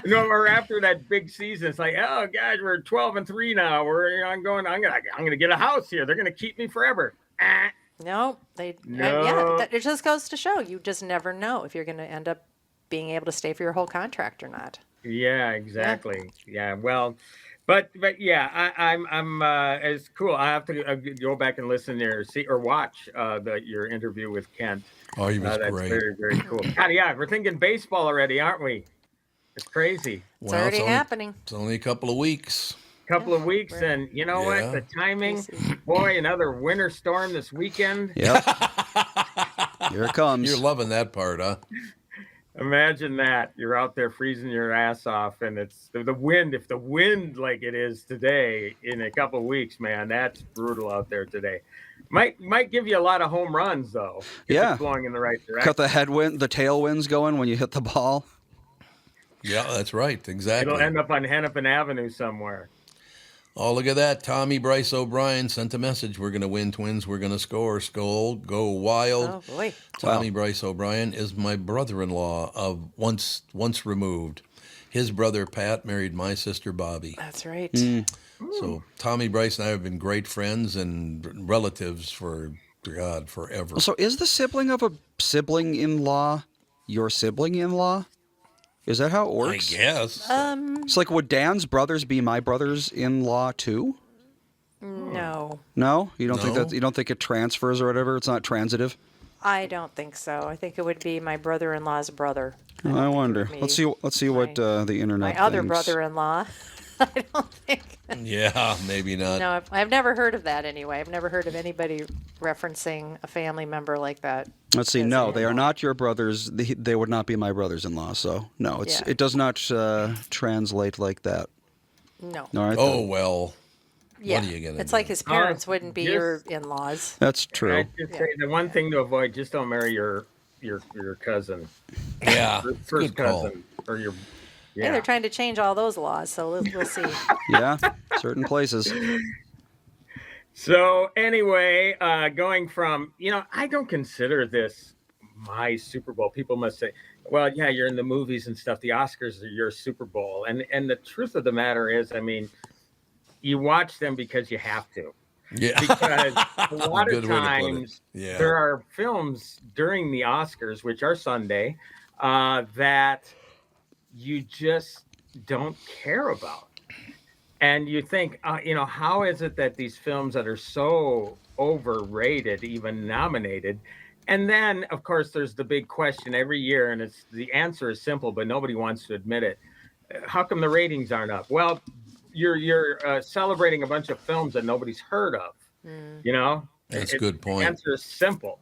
No, or after that big season, it's like, oh guys, we're 12-3 now. I'm gonna get a house here. They're gonna keep me forever. Ah, No, yeah, no. it just goes to show you just never know if you're going to end up being able to stay for your whole contract or not. Yeah, exactly. Yeah, well, but yeah, I'm it's cool. I have to go back and listen there, see or watch your interview with Kent. Oh, he was That's great. very very cool. God, yeah, we're thinking baseball already, aren't we? It's crazy. It's Well, already it's only, happening. it's only a couple of weeks. Couple of weeks, we're- and you know Yeah. what? The timing, boy, another winter storm this weekend. Yep. Here it comes. You're loving that part, huh? Imagine that you're out there freezing your ass off, and it's the wind. If the wind like it is today, in a couple of weeks, man, that's brutal out there today. Might give you a lot of home runs though. If Yeah. it's blowing in the right direction. Got the headwind, the tailwinds going when you hit the ball. Yeah, that's right. Exactly. It'll end up on Hennepin Avenue somewhere. Oh, look at that. Tommy Bryce O'Brien sent a message. We're going to win, Twins. We're going to score. Skull, go wild. Oh, boy. Tommy Bryce O'Brien is my brother-in-law of once removed. His brother, Pat, married my sister, Bobby. That's right. So Tommy Bryce and I have been great friends and relatives for, God, forever. So is the sibling of a sibling-in-law your sibling-in-law? Is that how it I works? guess. It's like, would Dan's brothers be my brothers-in-law too? No, No, you don't think No. you don't think it transfers or whatever. It's not transitive. I don't think so. I think it would be my brother-in-law's brother. I wonder. me. Let's see what the internet. My other thinks. brother-in-law. I don't think. Yeah, maybe not. No, I've never heard of that anyway. I've never heard of anybody referencing a family member like that. Let's see. as No, an they are in-law. not your brothers. They would not be my brothers-in-law. So no, Yeah. it does not translate like that. No. All right. Oh, then. well. Yeah. What are you gonna It's do? like his parents wouldn't be just- your in-laws. That's true. I just say the one thing to avoid: just don't marry your cousin, Yeah, your it's a first good call. cousin, or your. Yeah, Yeah. they're trying to change all those laws, so we'll see. Yeah, certain places. So anyway, going from I don't consider this my Super Bowl. People must say, "Well, yeah, you're in the movies and stuff. The Oscars are your Super Bowl." And the truth of the matter is, I mean, you watch them because you have to. Yeah. Because a lot Good of way to put it. times Yeah. there are films during the Oscars, which are Sunday, that you just don't care about. And you think, how is it that these films that are so overrated, even nominated? And then, of course, there's the big question every year, and the answer is simple, but nobody wants to admit it. How come the ratings aren't up? Well, you're celebrating a bunch of films that nobody's heard of. That's a good point. The answer is simple.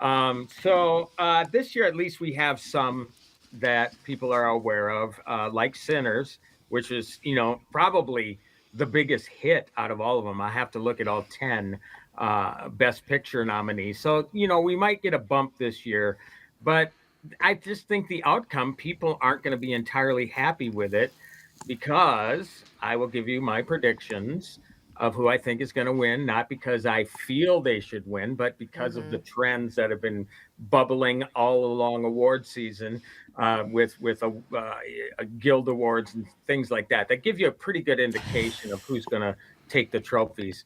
So this year, at least, we have some that people are aware of, like Sinners, which is, probably the biggest hit out of all of them. I have to look at all 10 Best Picture nominees. So, we might get a bump this year, but I just think the outcome, people aren't going to be entirely happy with it, because I will give you my predictions of who I think is going to win, not because I feel they should win, but because of the trends that have been bubbling all along award season, with a Guild Awards and things like that. That give you a pretty good indication of who's going to take the trophies.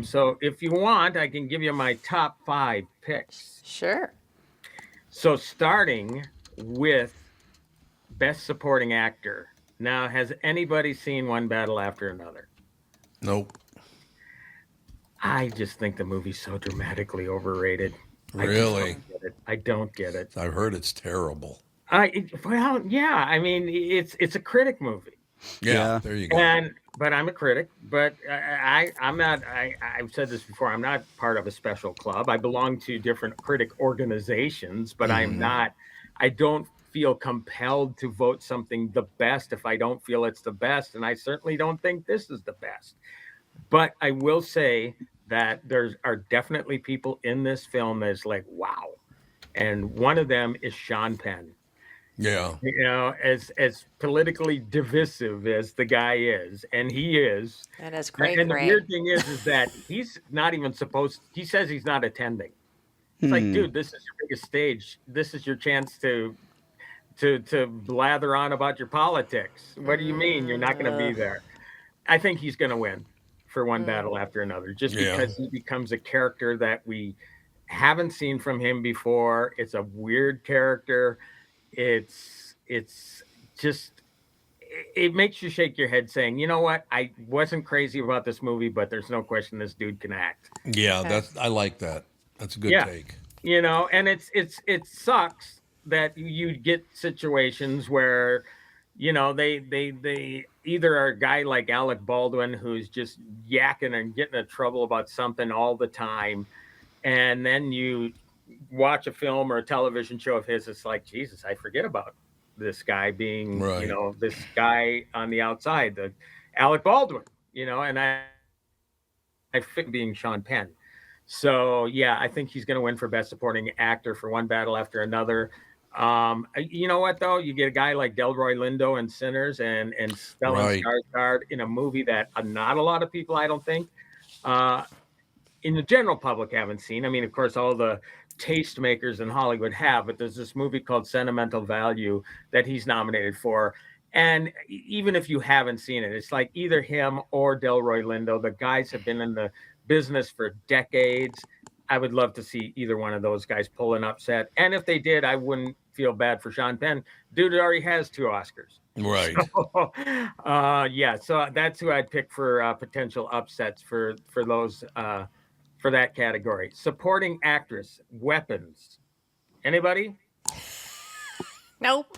So if you want, I can give you my top 5 picks. Sure. So starting with Best Supporting Actor. Now, has anybody seen One Battle After Another? Nope. I just think the movie's so dramatically overrated. Really? I don't get it. I've heard it's terrible. Well, yeah. I mean, it's a critic movie, Yeah, Yeah. there you go. but I'm a critic. But I'm not. I've said this before. I'm not part of a special club. I belong to different critic organizations, but I'm not. I don't feel compelled to vote something the best if I don't feel it's the best, and I certainly don't think this is the best. But I will say that there are definitely people in this film that's like, wow. And one of them is Sean Penn. Yeah. as politically divisive as the guy is, and he is. And as And the cray. weird thing is that he's not even supposed. He says he's not attending. It's like, Hmm. dude, this is your biggest stage. This is your chance to blather on about your politics. What do you mean you're not going to be there? I think he's going to win for one battle after another, just Yeah. because he becomes a character that we haven't seen from him before. It's a weird character. It's just it makes you shake your head saying, you know what? I wasn't crazy about this movie, but there's no question this dude can act. Yeah, Okay. I like that. That's a good Yeah. take. And it sucks that you get situations where, they either are a guy like Alec Baldwin who's just yakking and getting in trouble about something all the time, and then you watch a film or a television show of his, it's like, Jesus, I forget about this guy being, Right. this guy on the outside, the Alec Baldwin, and I fit being Sean Penn. So yeah, I think he's going to win for best supporting actor for one battle after another. You know what though? You get a guy like Delroy Lindo in Sinners and Stellan Right. Skarsgård in a movie that not a lot of people, I don't think, uh, in the general public haven't seen. I mean, of course, all the tastemakers in Hollywood have, but there's this movie called Sentimental Value that he's nominated for. And even if you haven't seen it, it's like either him or Delroy Lindo. The guys have been in the business for decades. I would love to see either one of those guys pull an upset. And if they did, I wouldn't feel bad for Sean Penn. Dude already has 2 Oscars. Right. Yeah, so that's who I'd pick for potential upsets for those for that category. Supporting actress, weapons. Anybody? Nope.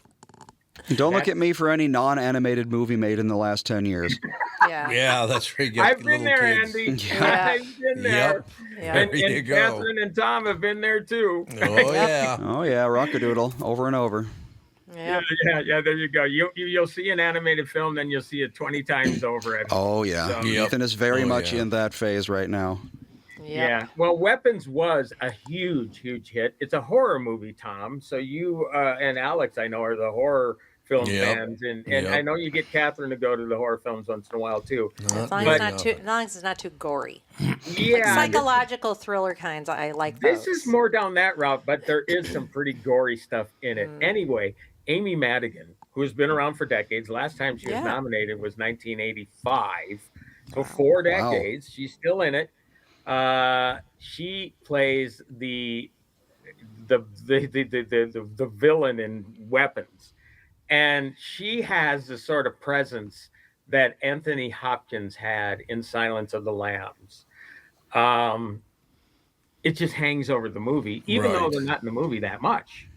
Don't look at me for any non-animated movie made in the last 10 years. Yeah. Yeah, that's right. I've been there, kids. Andy. Yeah. I've been there. Yep. Yeah. And, There you and go. Catherine and Tom have been there too. Oh yeah. Oh yeah, rockadoodle, over and over. Yeah. Yeah. There you go. You'll see an animated film, then you'll see it 20 times over. Oh yeah, So- Yep. Ethan is very Oh, much yeah. in that phase right now. Yeah. Well, Weapons was a huge hit. It's a horror movie, Tom. So you and Alex, I know, are the horror film Yep. fans, and Yep. I know you get Catherine to go to the horror films once in a while too. As long But- as it's not too gory. Yeah. Psychological thriller kinds, I like This those. is more down that route, but there is some pretty gory stuff in it. Mm. Anyway, Amy Madigan, who has been around for decades, last time she was Yeah. nominated was 1985. So 4 Wow. decades. She's still in it. She plays the villain in Weapons, and she has the sort of presence that Anthony Hopkins had in Silence of the Lambs. It just hangs over the movie, even though Right. they're not in the movie that much.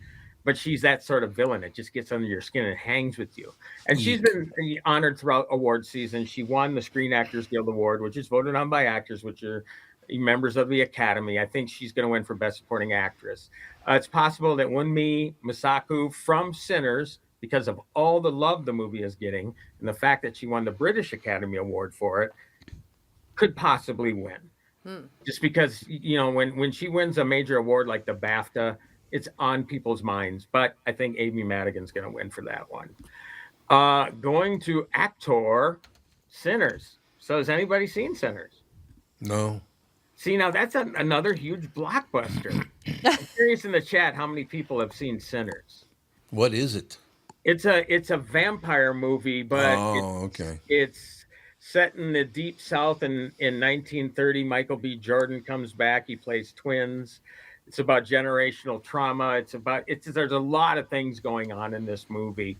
But she's that sort of villain. It just gets under your skin and hangs with you. And she's been honored throughout award season. She won the Screen Actors Guild Award, which is voted on by actors, which are members of the Academy. I think she's going to win for Best Supporting Actress. It's possible that Wunmi Masaku from Sinners, because of all the love the movie is getting and the fact that she won the British Academy Award for it, could possibly win. Just because, when she wins a major award like the BAFTA, it's on people's minds. But I think Amy Madigan's going to win for that one. Going to actor, Sinners. So has anybody seen Sinners? No. See, now that's another huge blockbuster. I'm curious in the chat how many people have seen Sinners. What is it? It's a vampire movie, but Oh, okay. it's set in the deep South in 1930. Michael B. Jordan comes back. He plays twins. It's about generational trauma. There's a lot of things going on in this movie.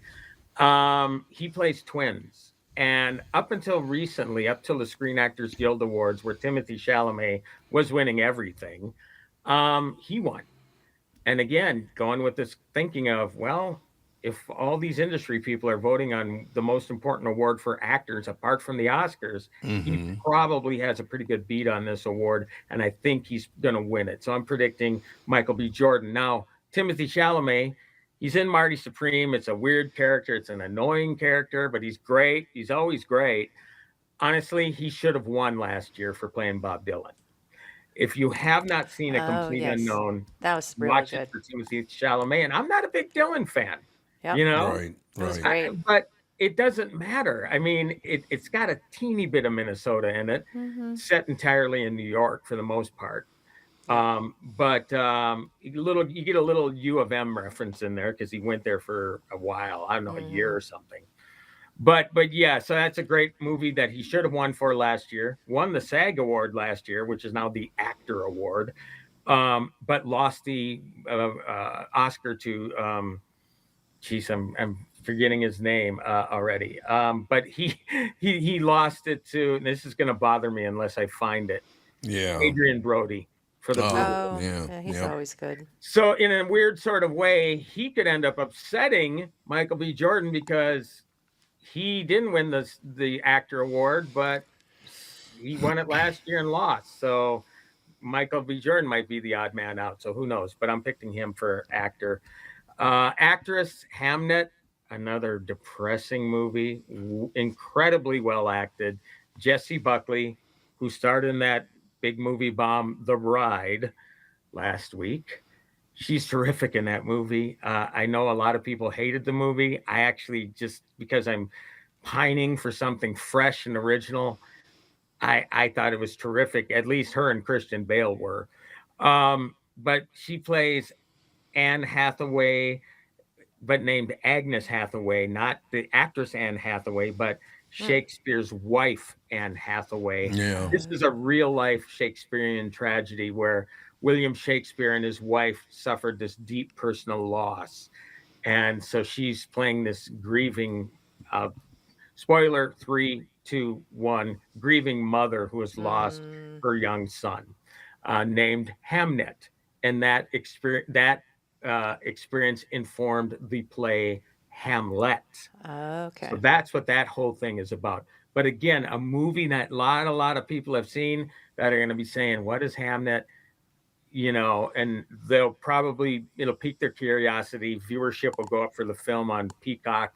He plays twins. And up until recently, up till the Screen Actors Guild Awards, where Timothée Chalamet was winning everything, he won. And again, going with this thinking of, well, if all these industry people are voting on the most important award for actors apart from the Oscars, he probably has a pretty good beat on this award, and I think he's going to win it. So I'm predicting Michael B. Jordan. Now, Timothée Chalamet, he's in Marty Supreme. It's a weird character. It's an annoying character, but he's great. He's always great. Honestly, he should have won last year for playing Bob Dylan. If you have not seen A Complete yes. Unknown, That was really watch good. it for Timothée Chalamet. And I'm not a big Dylan fan. Yep. You know, Right. That was Right. great. but it doesn't matter. I mean, it's got a teeny bit of Minnesota in it, set entirely in New York for the most part. But you get a little U of M reference in there because he went there for a while. I don't know, a year or something. But yeah, so that's a great movie that he should have won for last year. Won the SAG award last year, which is now the actor award. But lost the Oscar to geez, I'm forgetting his name already. But he lost it to, and this is going to bother me unless I find it. Yeah. Adrian Brody for the Blue. Oh, Oh, yeah. yeah, he's Yep. always good. So in a weird sort of way, he could end up upsetting Michael B. Jordan because he didn't win the actor award, but he won it last year and lost. So Michael B. Jordan might be the odd man out. So who knows? But I'm picking him for actor. Actress Hamnet, another depressing movie, incredibly well acted. Jessie Buckley, who starred in that big movie bomb, The Ride, last week. She's terrific in that movie. I know a lot of people hated the movie. I actually, just because I'm pining for something fresh and original, I thought it was terrific. At least her and Christian Bale were. But she plays Anne Hathaway, but named Agnes Hathaway, not the actress Anne Hathaway, but Shakespeare's wife, Anne Hathaway. Yeah. This is a real life Shakespearean tragedy where William Shakespeare and his wife suffered this deep personal loss. And so she's playing this grieving, spoiler 3, 2, 1, grieving mother who has lost her young son, named Hamnet. And that experience informed the play Hamlet. Okay. So that's what that whole thing is about. But again, a movie that a lot of people have seen that are going to be saying, "What is Hamlet?" You know, and it'll pique their curiosity. Viewership will go up for the film on Peacock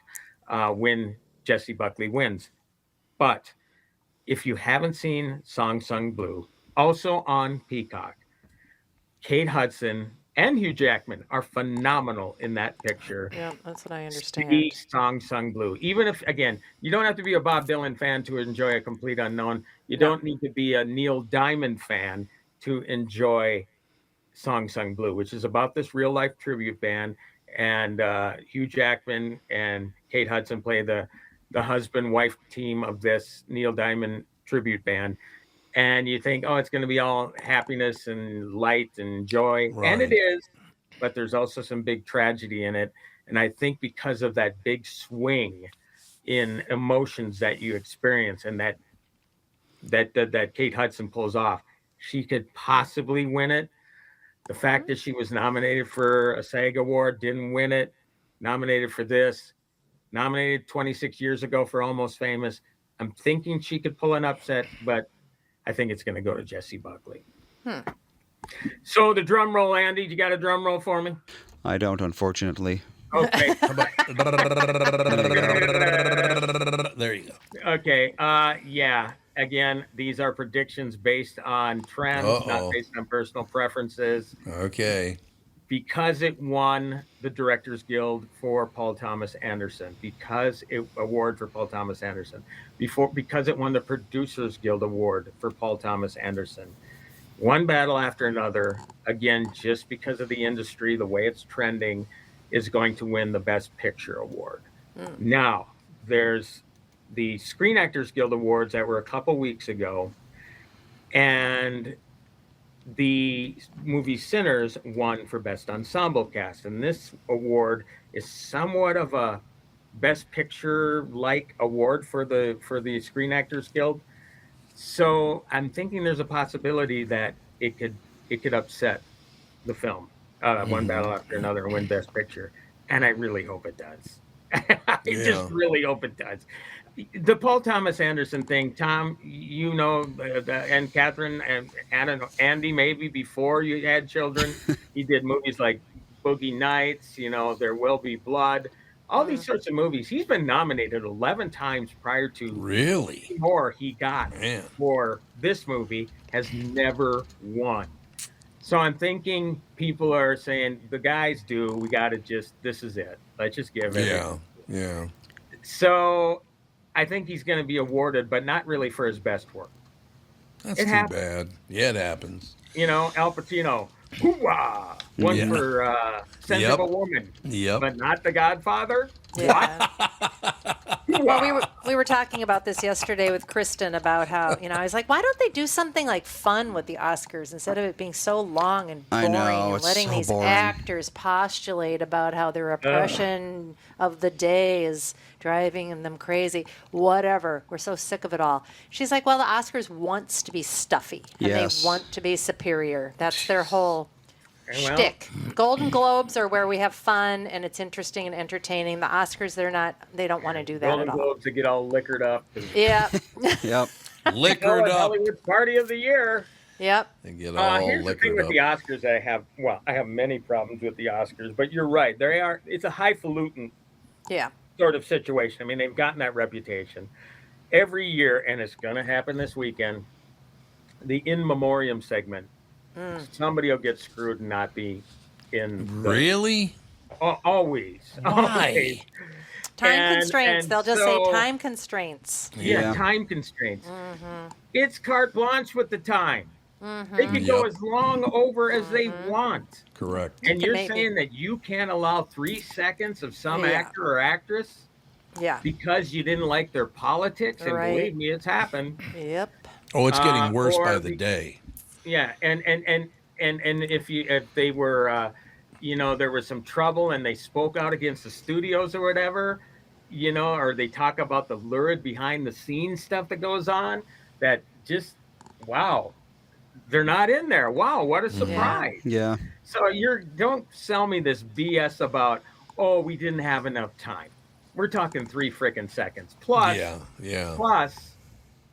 when Jessie Buckley wins. But if you haven't seen Song Sung Blue, also on Peacock, Kate Hudson and Hugh Jackman are phenomenal in that picture. Yeah, that's what I understand. See Song Sung Blue. Even if, again, you don't have to be a Bob Dylan fan to enjoy A Complete Unknown. You don't need to be a Neil Diamond fan to enjoy Song Sung Blue, which is about this real life tribute band. And Hugh Jackman and Kate Hudson play the husband-wife team of this Neil Diamond tribute band. And you think, oh, it's going to be all happiness and light and joy. Right. And it is, but there's also some big tragedy in it. And I think because of that big swing in emotions that you experience and that Kate Hudson pulls off, she could possibly win it. The fact that she was nominated for a SAG award, didn't win it, nominated for this, nominated 26 years ago for Almost Famous. I'm thinking she could pull an upset, but I think it's going to go to Jessie Buckley. So the drum roll, Andy, you got a drum roll for me? I don't, unfortunately. Okay. There you go. Okay. Yeah. Again, these are predictions based on trends, not based on personal preferences. Okay. Because it won the Directors Guild for Paul Thomas Anderson, because it award for Paul Thomas Anderson, because it won the Producers Guild Award for Paul Thomas Anderson. One battle after another, again, just because of the industry, the way it's trending, is going to win the Best Picture Award. Now, there's the Screen Actors Guild Awards that were a couple weeks ago, and the movie Sinners won for Best Ensemble Cast. And this award is somewhat of a Best Picture-like award for the Screen Actors Guild. So I'm thinking there's a possibility that it could upset the film, one battle after another, and win Best Picture. And I really hope it does. I just really hope it does. The Paul Thomas Anderson thing, Tom, you know, and Catherine and Andy, maybe before you had children, he did movies like Boogie Nights, you know, There Will Be Blood, all these sorts of movies. He's been nominated 11 times prior to. Really? More he got Man. for this movie, has never won. So I'm thinking people are saying the guys do. We got to this is it. Let's just give it. Yeah, yeah. So I think he's going to be awarded, but not really for his best work. That's It too happens. bad. Yeah, it happens. Al Pacino, hoorah, one Yeah. for Scent Yep. of a Woman, Yep. but not The Godfather. Yeah. Well, Hoorah. we were talking about this yesterday with Kristen about how, I was like, why don't they do something like fun with the Oscars instead of it being so long and I boring know, and it's letting so these boring. actors postulate about how their oppression of the day is driving them crazy. Whatever. We're so sick of it all. She's like, well, the Oscars wants to be stuffy and Yes. they want to be superior. That's their whole Well, shtick. Golden Globes are where we have fun and it's interesting and entertaining. The Oscars, they don't want to do that Golden at all. Globes to get all liquored up. Yeah. Yep. Liquored up. Hollywood's Party of the Year. Yep. They get all Here's the thing liquored with up. the Oscars. I have many problems with the Oscars, but you're right. It's a highfalutin Yeah. sort of situation. I mean, they've gotten that reputation every year, and it's going to happen this weekend. The in memoriam segment. Somebody will get screwed and not be in. Really? Always. Why? Always. Time And- constraints. and They'll just so- say time constraints. Yeah, time constraints. It's carte blanche with the time. They can go Yep. as long over as they want. Correct. And can you're maybe- saying that you can't allow 3 seconds of some Yeah. actor or actress Yeah. because you didn't like their politics? And Right. believe me, it's happened. Yep. Oh, it's getting worse or by the the- day. Yeah, and if they were, there was some trouble and they spoke out against the studios or whatever, or they talk about the lurid behind the scenes stuff that goes on, that just wow, they're not in there. Wow, what a surprise! Yeah. So don't sell me this BS about we didn't have enough time. We're talking 3 frickin' seconds plus. Yeah, yeah. Plus,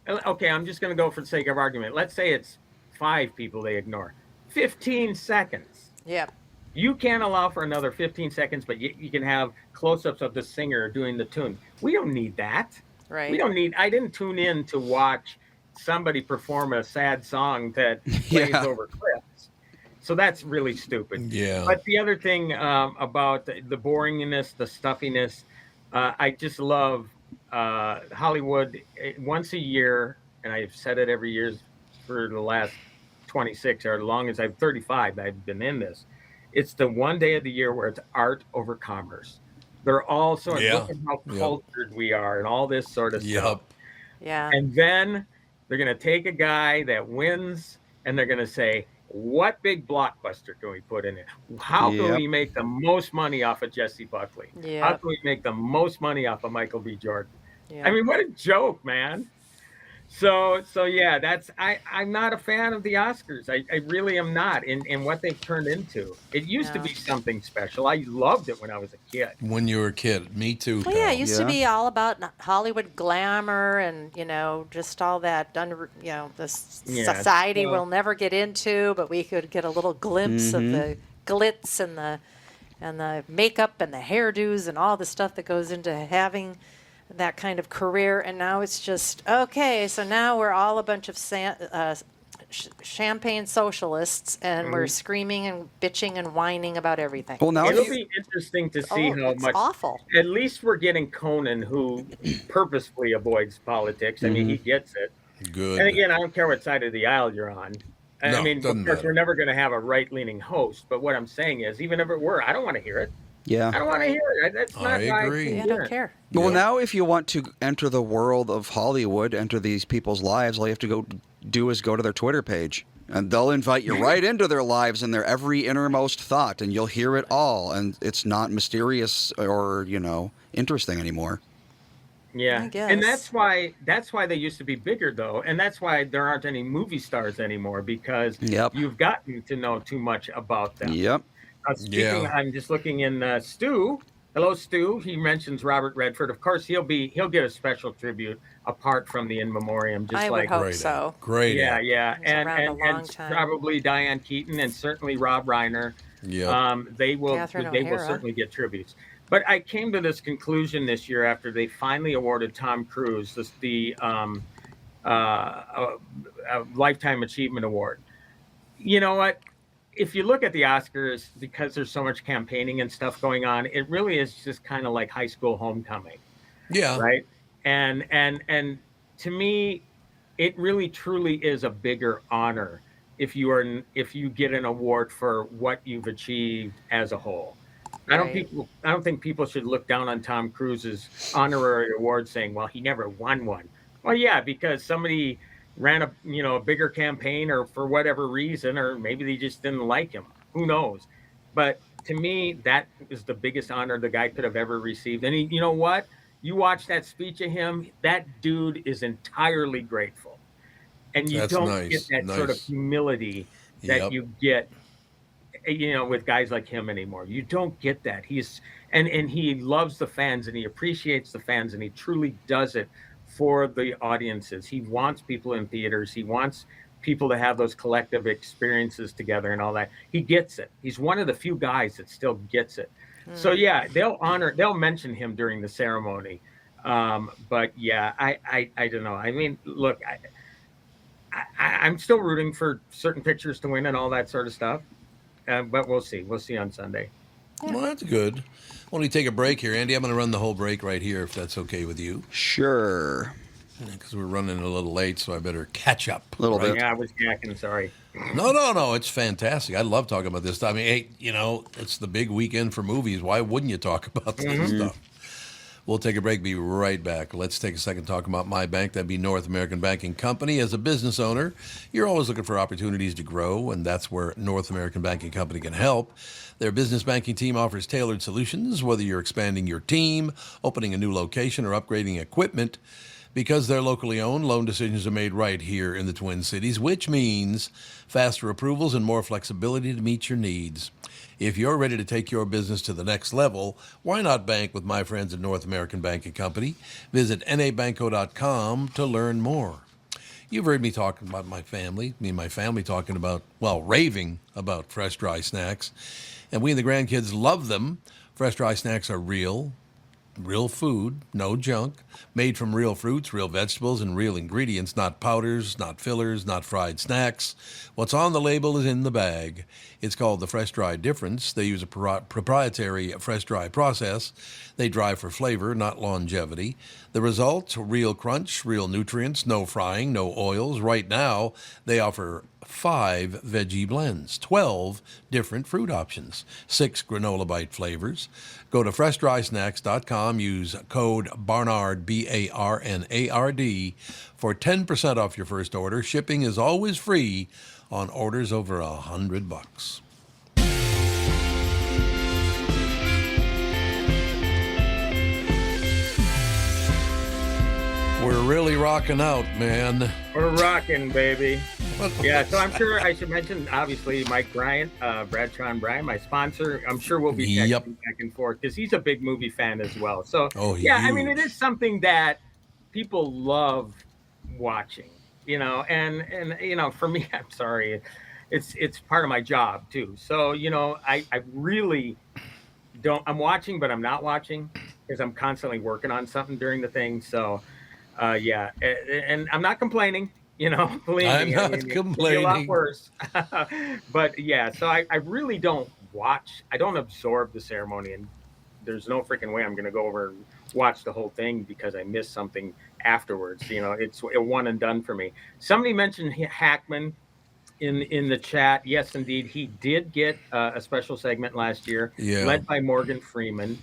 okay, I'm just going to go for the sake of argument. Let's say it's 5 people they ignore. 15 seconds. Yep. You can't allow for another 15 seconds, but you can have close-ups of the singer doing the tune. We don't need that. Right. We don't need. I didn't tune in to watch somebody perform a sad song that plays Yeah. over clips. So that's really stupid. Yeah. But the other thing about the boringness, the stuffiness, I just love Hollywood. Once a year, and I've said it every year for the last 26 or as long as I'm 35, I've been in this. It's the one day of the year where it's art over commerce. They're all sort of Yeah. look at how cultured we are and all this sort of Yep. stuff. Yeah. And then they're going to take a guy that wins and they're going to say, what big blockbuster can we put in it? How can Yep. we make the most money off of Jesse Buckley? How Yep. can we make the most money off of Michael B. Jordan? Yeah. I mean, what a joke, man. So yeah, I'm not a fan of the Oscars. I really am not in what they've turned into. It used to No. be something special. I loved it when I was a kid. When you were a kid. Me too. Well, yeah, pal. it used to Yeah. be all about Hollywood glamour and, just all that, Yeah, society so- we'll never get into, but we could get a little glimpse of the glitz and the makeup and the hairdos and all the stuff that goes into having that kind of career. And now it's just, okay, so now we're all a bunch of champagne socialists and we're screaming and bitching and whining about everything. Well, now It'll if you, be interesting to see how it's much. awful. At least we're getting Conan, who purposefully avoids politics. I mean, he gets it. Good. And again, I don't care what side of the aisle you're on. I No, mean, of doesn't course, matter. we're never going to have a right-leaning host. But what I'm saying is, even if it were, I don't want to hear it. I yeah. don't want to hear it. That's not I why agree. came Yeah, I here. don't care. Well, Yeah. now if you want to enter the world of Hollywood, enter these people's lives, all you have to do is go to their Twitter page. And they'll invite you right into their lives and their every innermost thought, and you'll hear it all. And it's not mysterious or, interesting anymore. Yeah, I guess. and that's why they used to be bigger, though, and that's why there aren't any movie stars anymore because Yep. you've gotten to know too much about them. Yep. Speaking, Yeah. I'm just looking in Stu. Hello, Stu. He mentions Robert Redford. Of course, he'll get a special tribute apart from the in memoriam. Just I would like hope Great. so. Great. yeah, yeah, He's around a long and time. probably Diane Keaton and certainly Rob Reiner. Yeah. They will Catherine they will O'Hara. certainly get tributes. But I came to this conclusion this year after they finally awarded Tom Cruise the Lifetime Achievement Award. You know what? if you look at the Oscars, because there's so much campaigning and stuff going on, it really is just kind of like high school homecoming, Yeah. right? And to me, it really truly is a bigger honor if you get an award for what you've achieved as a whole. Right. I don't think people should look down on Tom Cruise's honorary award saying, well, he never won one. Well, yeah, because somebody ran a bigger campaign, or for whatever reason, or maybe they just didn't like him. Who knows? But to me, that is the biggest honor the guy could have ever received. And you know what? You watch that speech of him, that dude is entirely grateful. And you That's don't get nice. that sort of Nice. humility that Yep. you get, with guys like him anymore. You don't get that. And he loves the fans, and he appreciates the fans, and he truly does it for the audiences. He wants people in theaters. He wants people to have those collective experiences together and all that. He gets it. He's one of the few guys that still gets it. So yeah, they'll mention him during the ceremony. But yeah, I don't know. I mean, look, I'm still rooting for certain pictures to win and all that sort of stuff. But we'll see. We'll see on Sunday. Well, that's good. Why don't we take a break here, Andy? I'm going to run the whole break right here, if that's okay with you, Sure. because we're running a little late, so I better catch up. A little right? bit. Yeah, I was jacking. Sorry. No. It's fantastic. I love talking about this stuff. I mean, hey, it's the big weekend for movies. Why wouldn't you talk about this stuff? We'll take a break, be right back. Let's take a second to talk about my bank. That'd be North American Banking Company. As a business owner, you're always looking for opportunities to grow, and that's where North American Banking Company can help. Their business banking team offers tailored solutions, whether you're expanding your team, opening a new location, or upgrading equipment. Because they're locally owned, loan decisions are made right here in the Twin Cities, which means faster approvals and more flexibility to meet your needs. If you're ready to take your business to the next level, why not bank with my friends at North American Banking Company? Visit nabanco.com to learn more. You've heard me talking about my family, me and my family talking about, raving about fresh dry snacks. And we and the grandkids love them. Fresh dry snacks are real food, no junk, made from real fruits, real vegetables, and real ingredients, not powders, not fillers, not fried snacks. What's on the label is in the bag. It's called the Fresh Dry Difference. They use a proprietary fresh dry process. They dry for flavor, not longevity. The result, real crunch, real nutrients, no frying, no oils. Right now, they offer 5 veggie blends, 12 different fruit options, 6 granola bite flavors. Go to FreshDrySnacks.com, use code Barnard, BARNARD, for 10% off your first order. Shipping is always free on orders over $100. We're really rocking out, man. We're rocking, baby. What- Yeah, so I'm sure I should mention, obviously, Mike Bryant, Bradshaw and Bryant, my sponsor. I'm sure we'll be texting Yep. back and forth because he's a big movie fan as well. So, Oh, yeah, I mean, huge. it is something that people love watching, and for me, I'm sorry, it's part of my job too. So, I really don't. I'm watching, but I'm not watching because I'm constantly working on something during the thing. So, yeah, and I'm not complaining. Believe I'm me, not it could be a lot complaining. worse. But yeah, so I really don't watch. I don't absorb the ceremony, and there's no freaking way I'm going to go over and watch the whole thing because I missed something afterwards. It's a one and done for me. Somebody mentioned Hackman in the chat. Yes, indeed, he did get a special segment last year, Yeah. led by Morgan Freeman.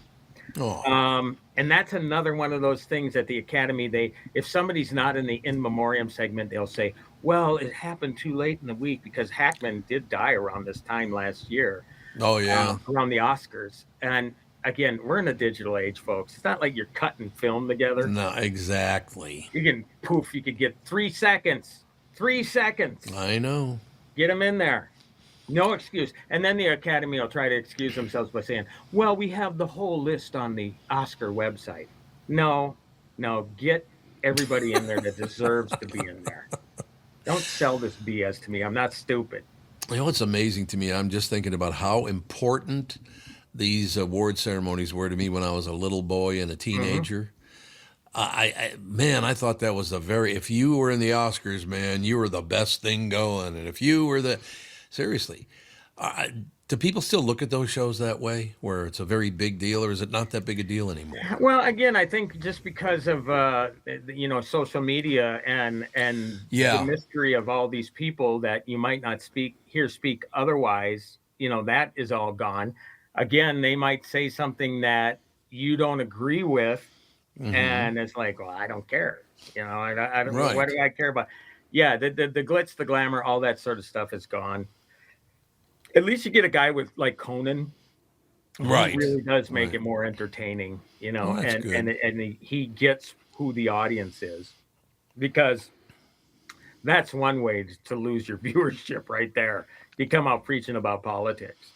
Oh, And that's another one of those things at the Academy. If somebody's not in the in memoriam segment, they'll say, "Well, it happened too late in the week because Hackman did die around this time last year, yeah. around the Oscars." And again, we're in a digital age, folks. It's not like you're cutting film together. No, exactly. You could get 3 seconds. 3 seconds. I know. Get them in there. No excuse. And then the Academy will try to excuse themselves by saying, well, we have the whole list on the Oscar website. No, get everybody in there that deserves to be in there. Don't sell this BS to me. I'm not stupid. You know what's amazing to me? I'm just thinking about how important these award ceremonies were to me when I was a little boy and a teenager. I thought that was if you were in the Oscars, man, you were the best thing going. And if you were seriously, Do people still look at those shows that way, where it's a very big deal, or is it not that big a deal anymore? Well, again, I think just because of social media and the mystery of all these people that you might not speak otherwise, that is all gone. Again, they might say something that you don't agree with, and it's like, well, I don't care. I don't. Right. What do I care about? Yeah, the glitz, the glamour, all that sort of stuff is gone. At least you get a guy with like Conan. Right. He really does make it more entertaining, that's good. and he gets who the audience is, because that's one way to lose your viewership right there. You come out preaching about politics.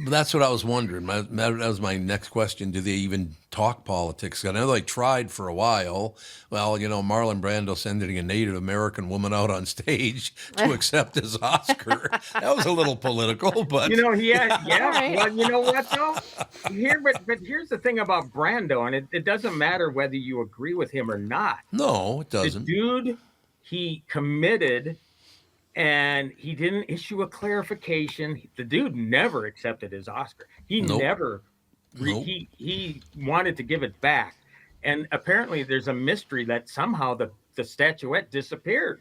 That's what I was wondering. That was my next question. Do they even talk politics? I know they tried for a while. Well, Marlon Brando sending a Native American woman out on stage to accept his Oscar. That was a little political, but He had, yeah. Well, you know what though? But here's the thing about Brando, and it doesn't matter whether you agree with him or not. No, it doesn't. The dude, he committed. And he didn't issue a clarification. The dude never accepted his Oscar. He never. He wanted to give it back. And apparently, there's a mystery that somehow the statuette disappeared.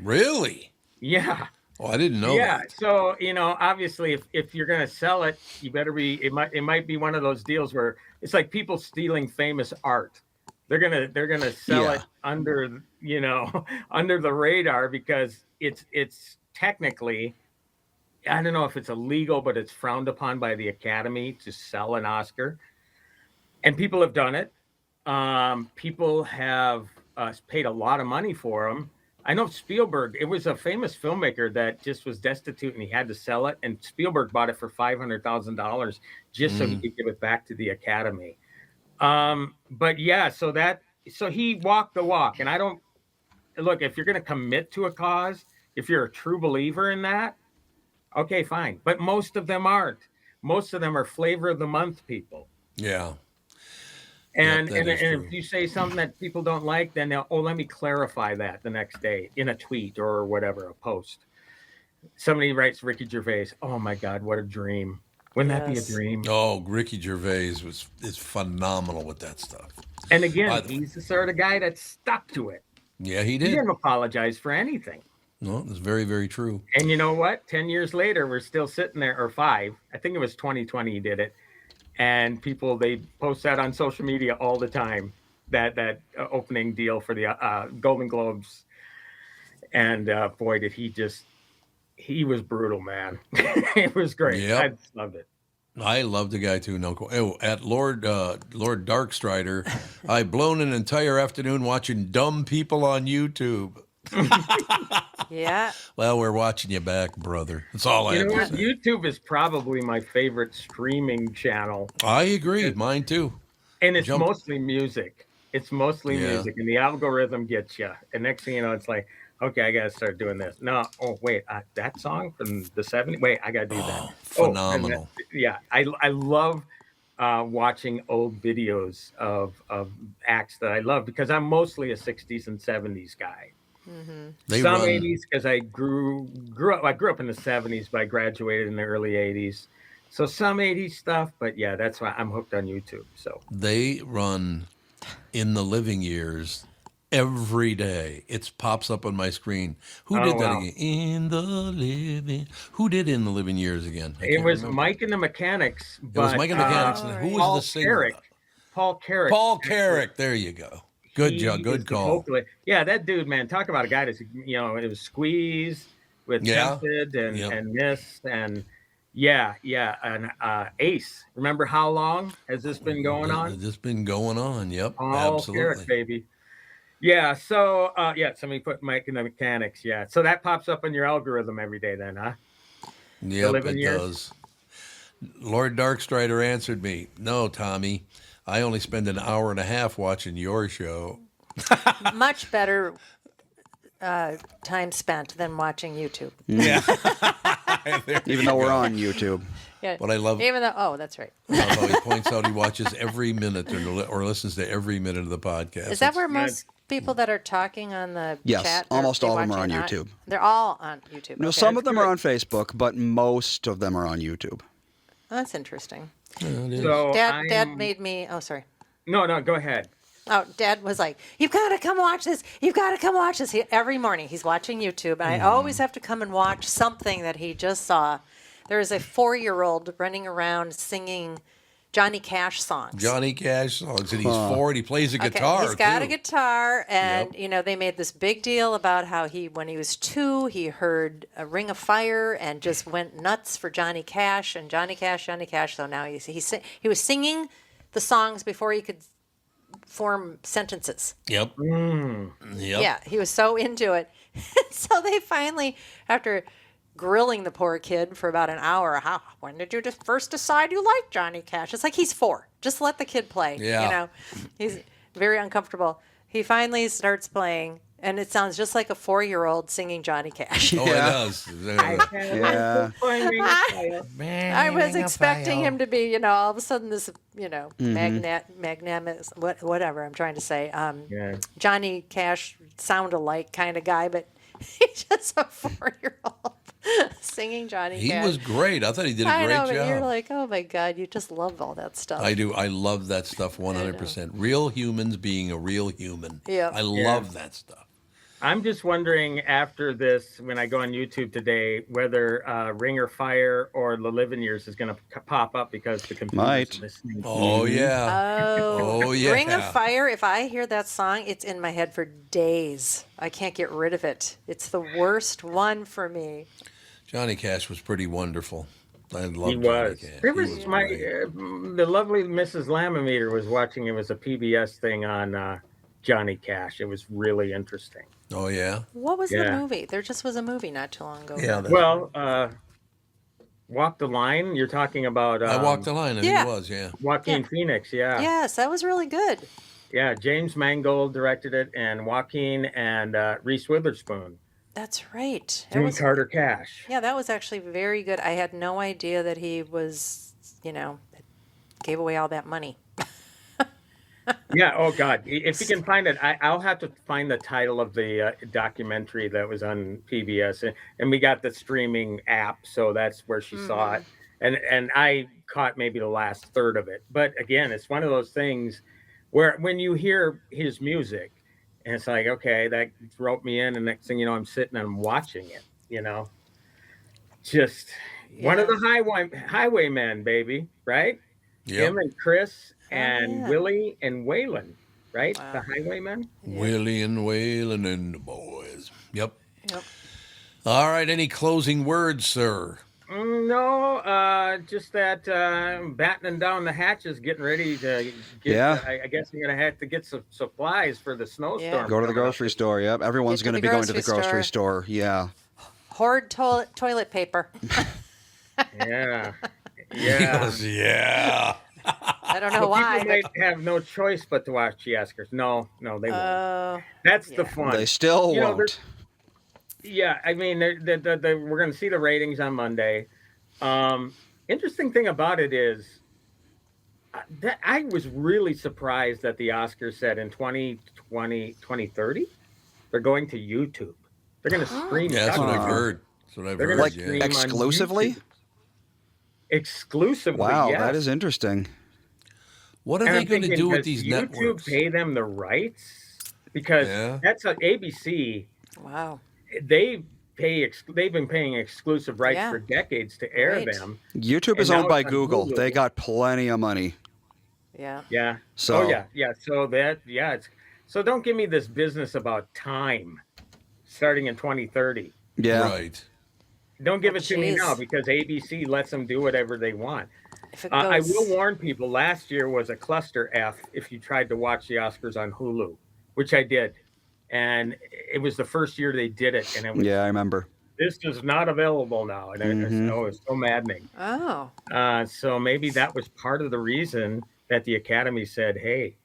Really? Yeah. Oh, I didn't know. Yeah. That. So obviously, if you're going to sell it, you better be. It might be one of those deals where it's like people stealing famous art. They're gonna sell it under under the radar, because it's technically, I don't know if it's illegal, but it's frowned upon by the Academy to sell an Oscar, and people have done it. People have paid a lot of money for them. I know Spielberg. It was a famous filmmaker that just was destitute and he had to sell it, and Spielberg bought it for $500,000 just so he could give it back to the Academy. But yeah, so he walked the walk, and I don't look, if you're going to commit to a cause, if you're a true believer in that, okay, fine. But most of them aren't. Most of them are flavor of the month people. Yeah. And Yep, if you say something that people don't like, then they'll, let me clarify that the next day in a tweet or whatever, a post. Somebody writes Ricky Gervais. Oh my God, what a dream. Wouldn't that be a dream? Oh, Ricky Gervais is phenomenal with that stuff. And again, he's the sort of guy that stuck to it. Yeah, he did. He didn't apologize for anything. No, that's very, very true. And you know what? 10 years later, we're still sitting there, or 5. I think it was 2020 he did it. And people, they post that on social media all the time, that opening deal for the Golden Globes. And boy, did he was brutal, man. It was great. Yep. I just loved it. I love the guy too. No, at Lord Darkstrider, I've blown an entire afternoon watching dumb people on YouTube. Yeah. Well, we're watching you back, brother. That's all I have to say. YouTube is probably my favorite streaming channel. I agree. Mine too. And it's mostly music. It's mostly music, and the algorithm gets you. And next thing you know, it's like, okay, I got to start doing this. No, oh, wait, that song from the 70s? Wait, I got to do that. Phenomenal. I love watching old videos of acts that I love, because I'm mostly a 60s and 70s guy. Mm-hmm. Some 80s, because I grew up in the 70s, but I graduated in the early 80s. So some 80s stuff, but yeah, that's why I'm hooked on YouTube. So they run In the Living Years every day. It pops up on my screen. Who did that again? In the Living. Who did In the Living Years again? It was Mike and the Mechanics. It was Mike and the Mechanics. And who was the singer? Paul Carrick. Paul Carrick. There you go. Good job. Good call. Yeah, that dude, man. Talk about a guy that's, it was Squeeze with Tempted and Missed and and Ace. Remember How Long has this been going on? Has this been going on? Yep, Paul absolutely. Carrick, baby. Yeah, so somebody put Mike and the Mechanics. Yeah, so that pops up in your algorithm every day, then, huh? Yep, it does. Lord Darkstrider answered me, "No, Tommy, I only spend an hour and a half watching your show." Much better time spent than watching YouTube. Yeah. Even though we're on YouTube. Yeah. But I love. Even though, that's right. I love how he points out he watches every minute or listens to every minute of the podcast. Is that where most people that are talking on the Yes, chat? almost They all of them watch are on it YouTube. They're all on YouTube. No, Okay. some of them are on Facebook, but most of them are on YouTube. That's interesting. So Dad made me. Oh, sorry. No, go ahead. Oh, Dad was like, "You've got to come watch this. You've got to come watch this." Every morning he's watching YouTube, and I always have to come and watch something that he just saw. There is a 4-year-old running around singing Johnny Cash songs. Johnny Cash songs, and he's 4 and he plays a guitar. He's got too. a guitar, and Yep. they made this big deal about how when he was 2, he heard a Ring of Fire and just went nuts for Johnny Cash and Johnny Cash, Johnny Cash. So now he was singing the songs before he could form sentences. Yep. Yep. Yeah, he was so into it. So they finally, after grilling the poor kid for about an hour, when did you first decide you liked Johnny Cash? It's like he's 4. Just let the kid play. Yeah. He's very uncomfortable. He finally starts playing, and it sounds just like a 4-year-old singing Johnny Cash. Oh, Yeah. it does. Yeah. I was expecting him to be, all of a sudden this, magnanimous, whatever I'm trying to say, Yeah. Johnny Cash sound-alike kind of guy, but he's just a 4-year-old singing Johnny He Cash. was great. I thought he did a I great know, job. but you're like, oh my God, you just love all that stuff. I do. I love that stuff 100%. Real humans being a real human. Yeah. I love that stuff. I'm just wondering after this, when I go on YouTube today, whether Ring or Fire or The Living Years is going to pop up because the computer's Might. listening. Oh, yeah. Oh, yeah. Ring of Fire, if I hear that song, it's in my head for days. I can't get rid of it. It's the worst one for me. Johnny Cash was pretty wonderful. I loved He Johnny was. Cash. There He was was my great. the lovely Mrs. Lamameter was watching. It was a PBS thing on Johnny Cash. It was really interesting. Oh, yeah? What was the Yeah. movie? There just was a movie not too long ago. Yeah. Well, Walk the Line. You're talking about I walked the line. I think yeah. it was, yeah. Joaquin Yeah. Phoenix. Yeah. Yes, that was really good. Yeah. James Mangold directed it, and Joaquin and Reese Witherspoon That's right. It and was, Carter Cash. yeah, that was actually very good. I had no idea that he was, gave away all that money. Yeah. Oh God. If you can find it, I'll have to find the title of the documentary that was on PBS, and we got the streaming app, so that's where she saw it, and I caught maybe the last third of it. But again, it's one of those things where when you hear his music, and it's like, okay, that roped me in, and next thing you know, I'm sitting and I'm watching it. Just one of the highwaymen, baby, right? Yep. Him and Chris and yeah. Willie and Waylon, right? Wow. The Highwaymen. Willie and Waylon and the boys. Yep. Yep. All right. Any closing words, sir? No, just that battening down the hatches, getting ready to get. Yeah. I guess I'm gonna have to get some supplies for the snowstorm. Yeah. Go to the coming up. grocery store. Yep. Everyone's Get to going to the be going to the grocery grocery store. Yeah. Hoard toilet paper. Yeah, He yeah. goes, yeah. I don't know Well, why. people might have no choice but to watch the Oscars. No, they won't. That's the yeah. fun. They still You know, won't. Yeah, I mean, we're going to see the ratings on Monday. Interesting thing about it is that I was really surprised that the Oscars said in 2030, they're going to YouTube. They're going to stream. Yeah, that's what I've Oscars. heard. That's what I've They're heard. gonna Like stream Yeah. on exclusively? YouTube. Exclusively, Wow, yes. that is interesting. What are And they I'm going to thinking, do with does these YouTube networks? pay them the rights? Because Yeah. that's a ABC. Wow. They've been paying exclusive rights Yeah. for decades to air Right. them. YouTube is And now owned by it's on Google. Hulu. They got plenty of money. Yeah. Yeah. So- Oh yeah. So don't give me this business about time starting in 2030. Yeah. Right. Don't give Oh, it to me geez. now because ABC lets them do whatever they want. If it I goes, will warn people. Last year was a cluster F if you tried to watch the Oscars on Hulu, which I did, and it was the first year they did it, and it was Yeah, I remember. this is not available now, and it's so maddening. Oh. So maybe that was part of the reason that the Academy said, "Hey,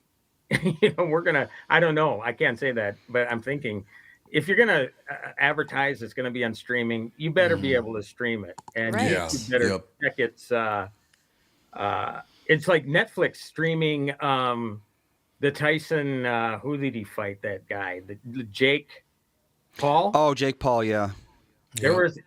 we're gonna." I don't know. I can't say that, but I'm thinking if you're gonna advertise it's gonna be on streaming, you better be able to stream it, and Right. Yeah. you better Yep. check it's like Netflix streaming the Tyson, who did he fight? That guy, the Jake Paul. Oh, Jake Paul, yeah. There was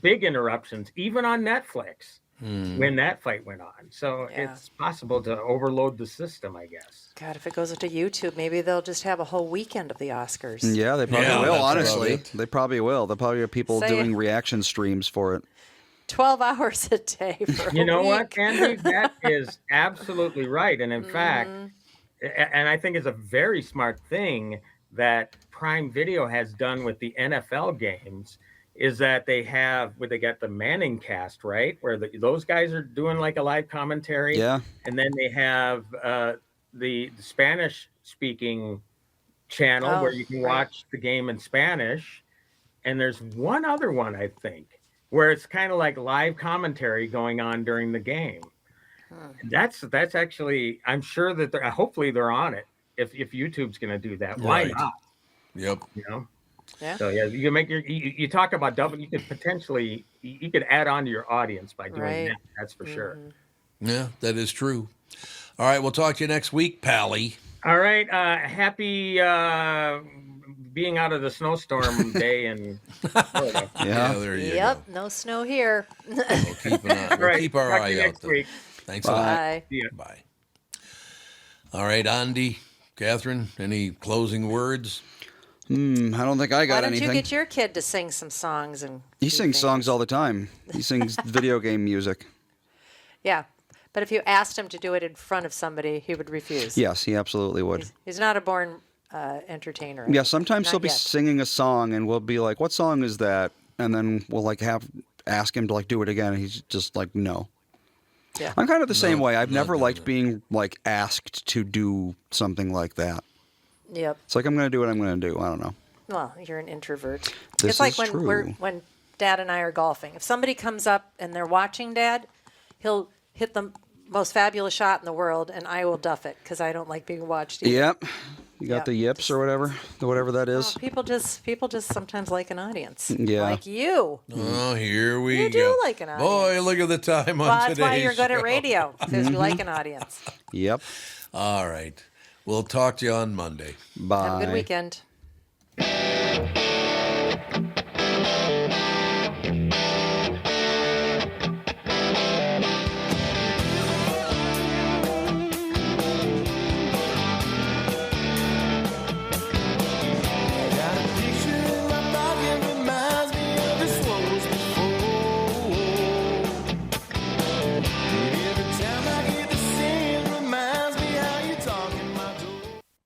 big interruptions, even on Netflix, when that fight went on. So Yeah. it's possible to overload the system, I guess. God, if it goes to YouTube, maybe they'll just have a whole weekend of the Oscars. Yeah, they probably Yeah, will, that's about honestly. it. They probably will. They'll probably have people Say- doing reaction streams for it. 12 hours a day for You a know what, week. Andy? That is absolutely right. And in fact, and I think it's a very smart thing that Prime Video has done with the NFL games is that they got the Manning cast, right? Where those guys are doing like a live commentary. Yeah. And then they have the Spanish speaking channel where you can watch the game in Spanish. And there's one other one, I think, where it's kind of like live commentary going on during the game. That's actually, I'm sure that hopefully they're on it. If YouTube's going to do that, why Right. not? Yep. You know. Yeah. So yeah, you can make you talk about double. You could potentially you could add on to your audience by doing Right. that. That's for sure. Yeah, that is true. All right, we'll talk to you next week, Pally. All right. Happy being out of the snowstorm day in Florida. Yeah. There you Yep, no snow here. go. We'll keep an eye. All We'll right. keep our Talk to eye you out. next Though. week. Thanks a lot. Bye. See ya. Bye. All right, Andy, Catherine, any closing words? I don't think I Why got don't anything. you get your kid to sing some songs and He do sings songs things? all the time. He sings video game music. Yeah, but if you asked him to do it in front of somebody, he would refuse. Yes, he absolutely would. He's not a born entertainer. Yeah, sometimes Not he'll be yet. singing a song and we'll be like, "What song is that?" And then we'll like ask him to like do it again and he's just like, "No." Yeah. I'm kind of the same way. I've not never doing liked that. being like asked to do something like that. Yep. It's like I'm going to do what I'm going to do. I don't know. Well, you're an introvert. This it's like is when true. when Dad and I are golfing. If somebody comes up and they're watching Dad, he'll hit the most fabulous shot in the world, and I will duff it because I don't like being watched. Either. Yep. You got Yeah, the yips or whatever that is. People just sometimes like an audience. Yeah. Like you. Oh, here we You go. do like an Boy, audience. look at the time on Well, that's today's why you're good show. at radio because you like an audience. Yep. All right. We'll talk to you on Monday. Bye. Have a good weekend.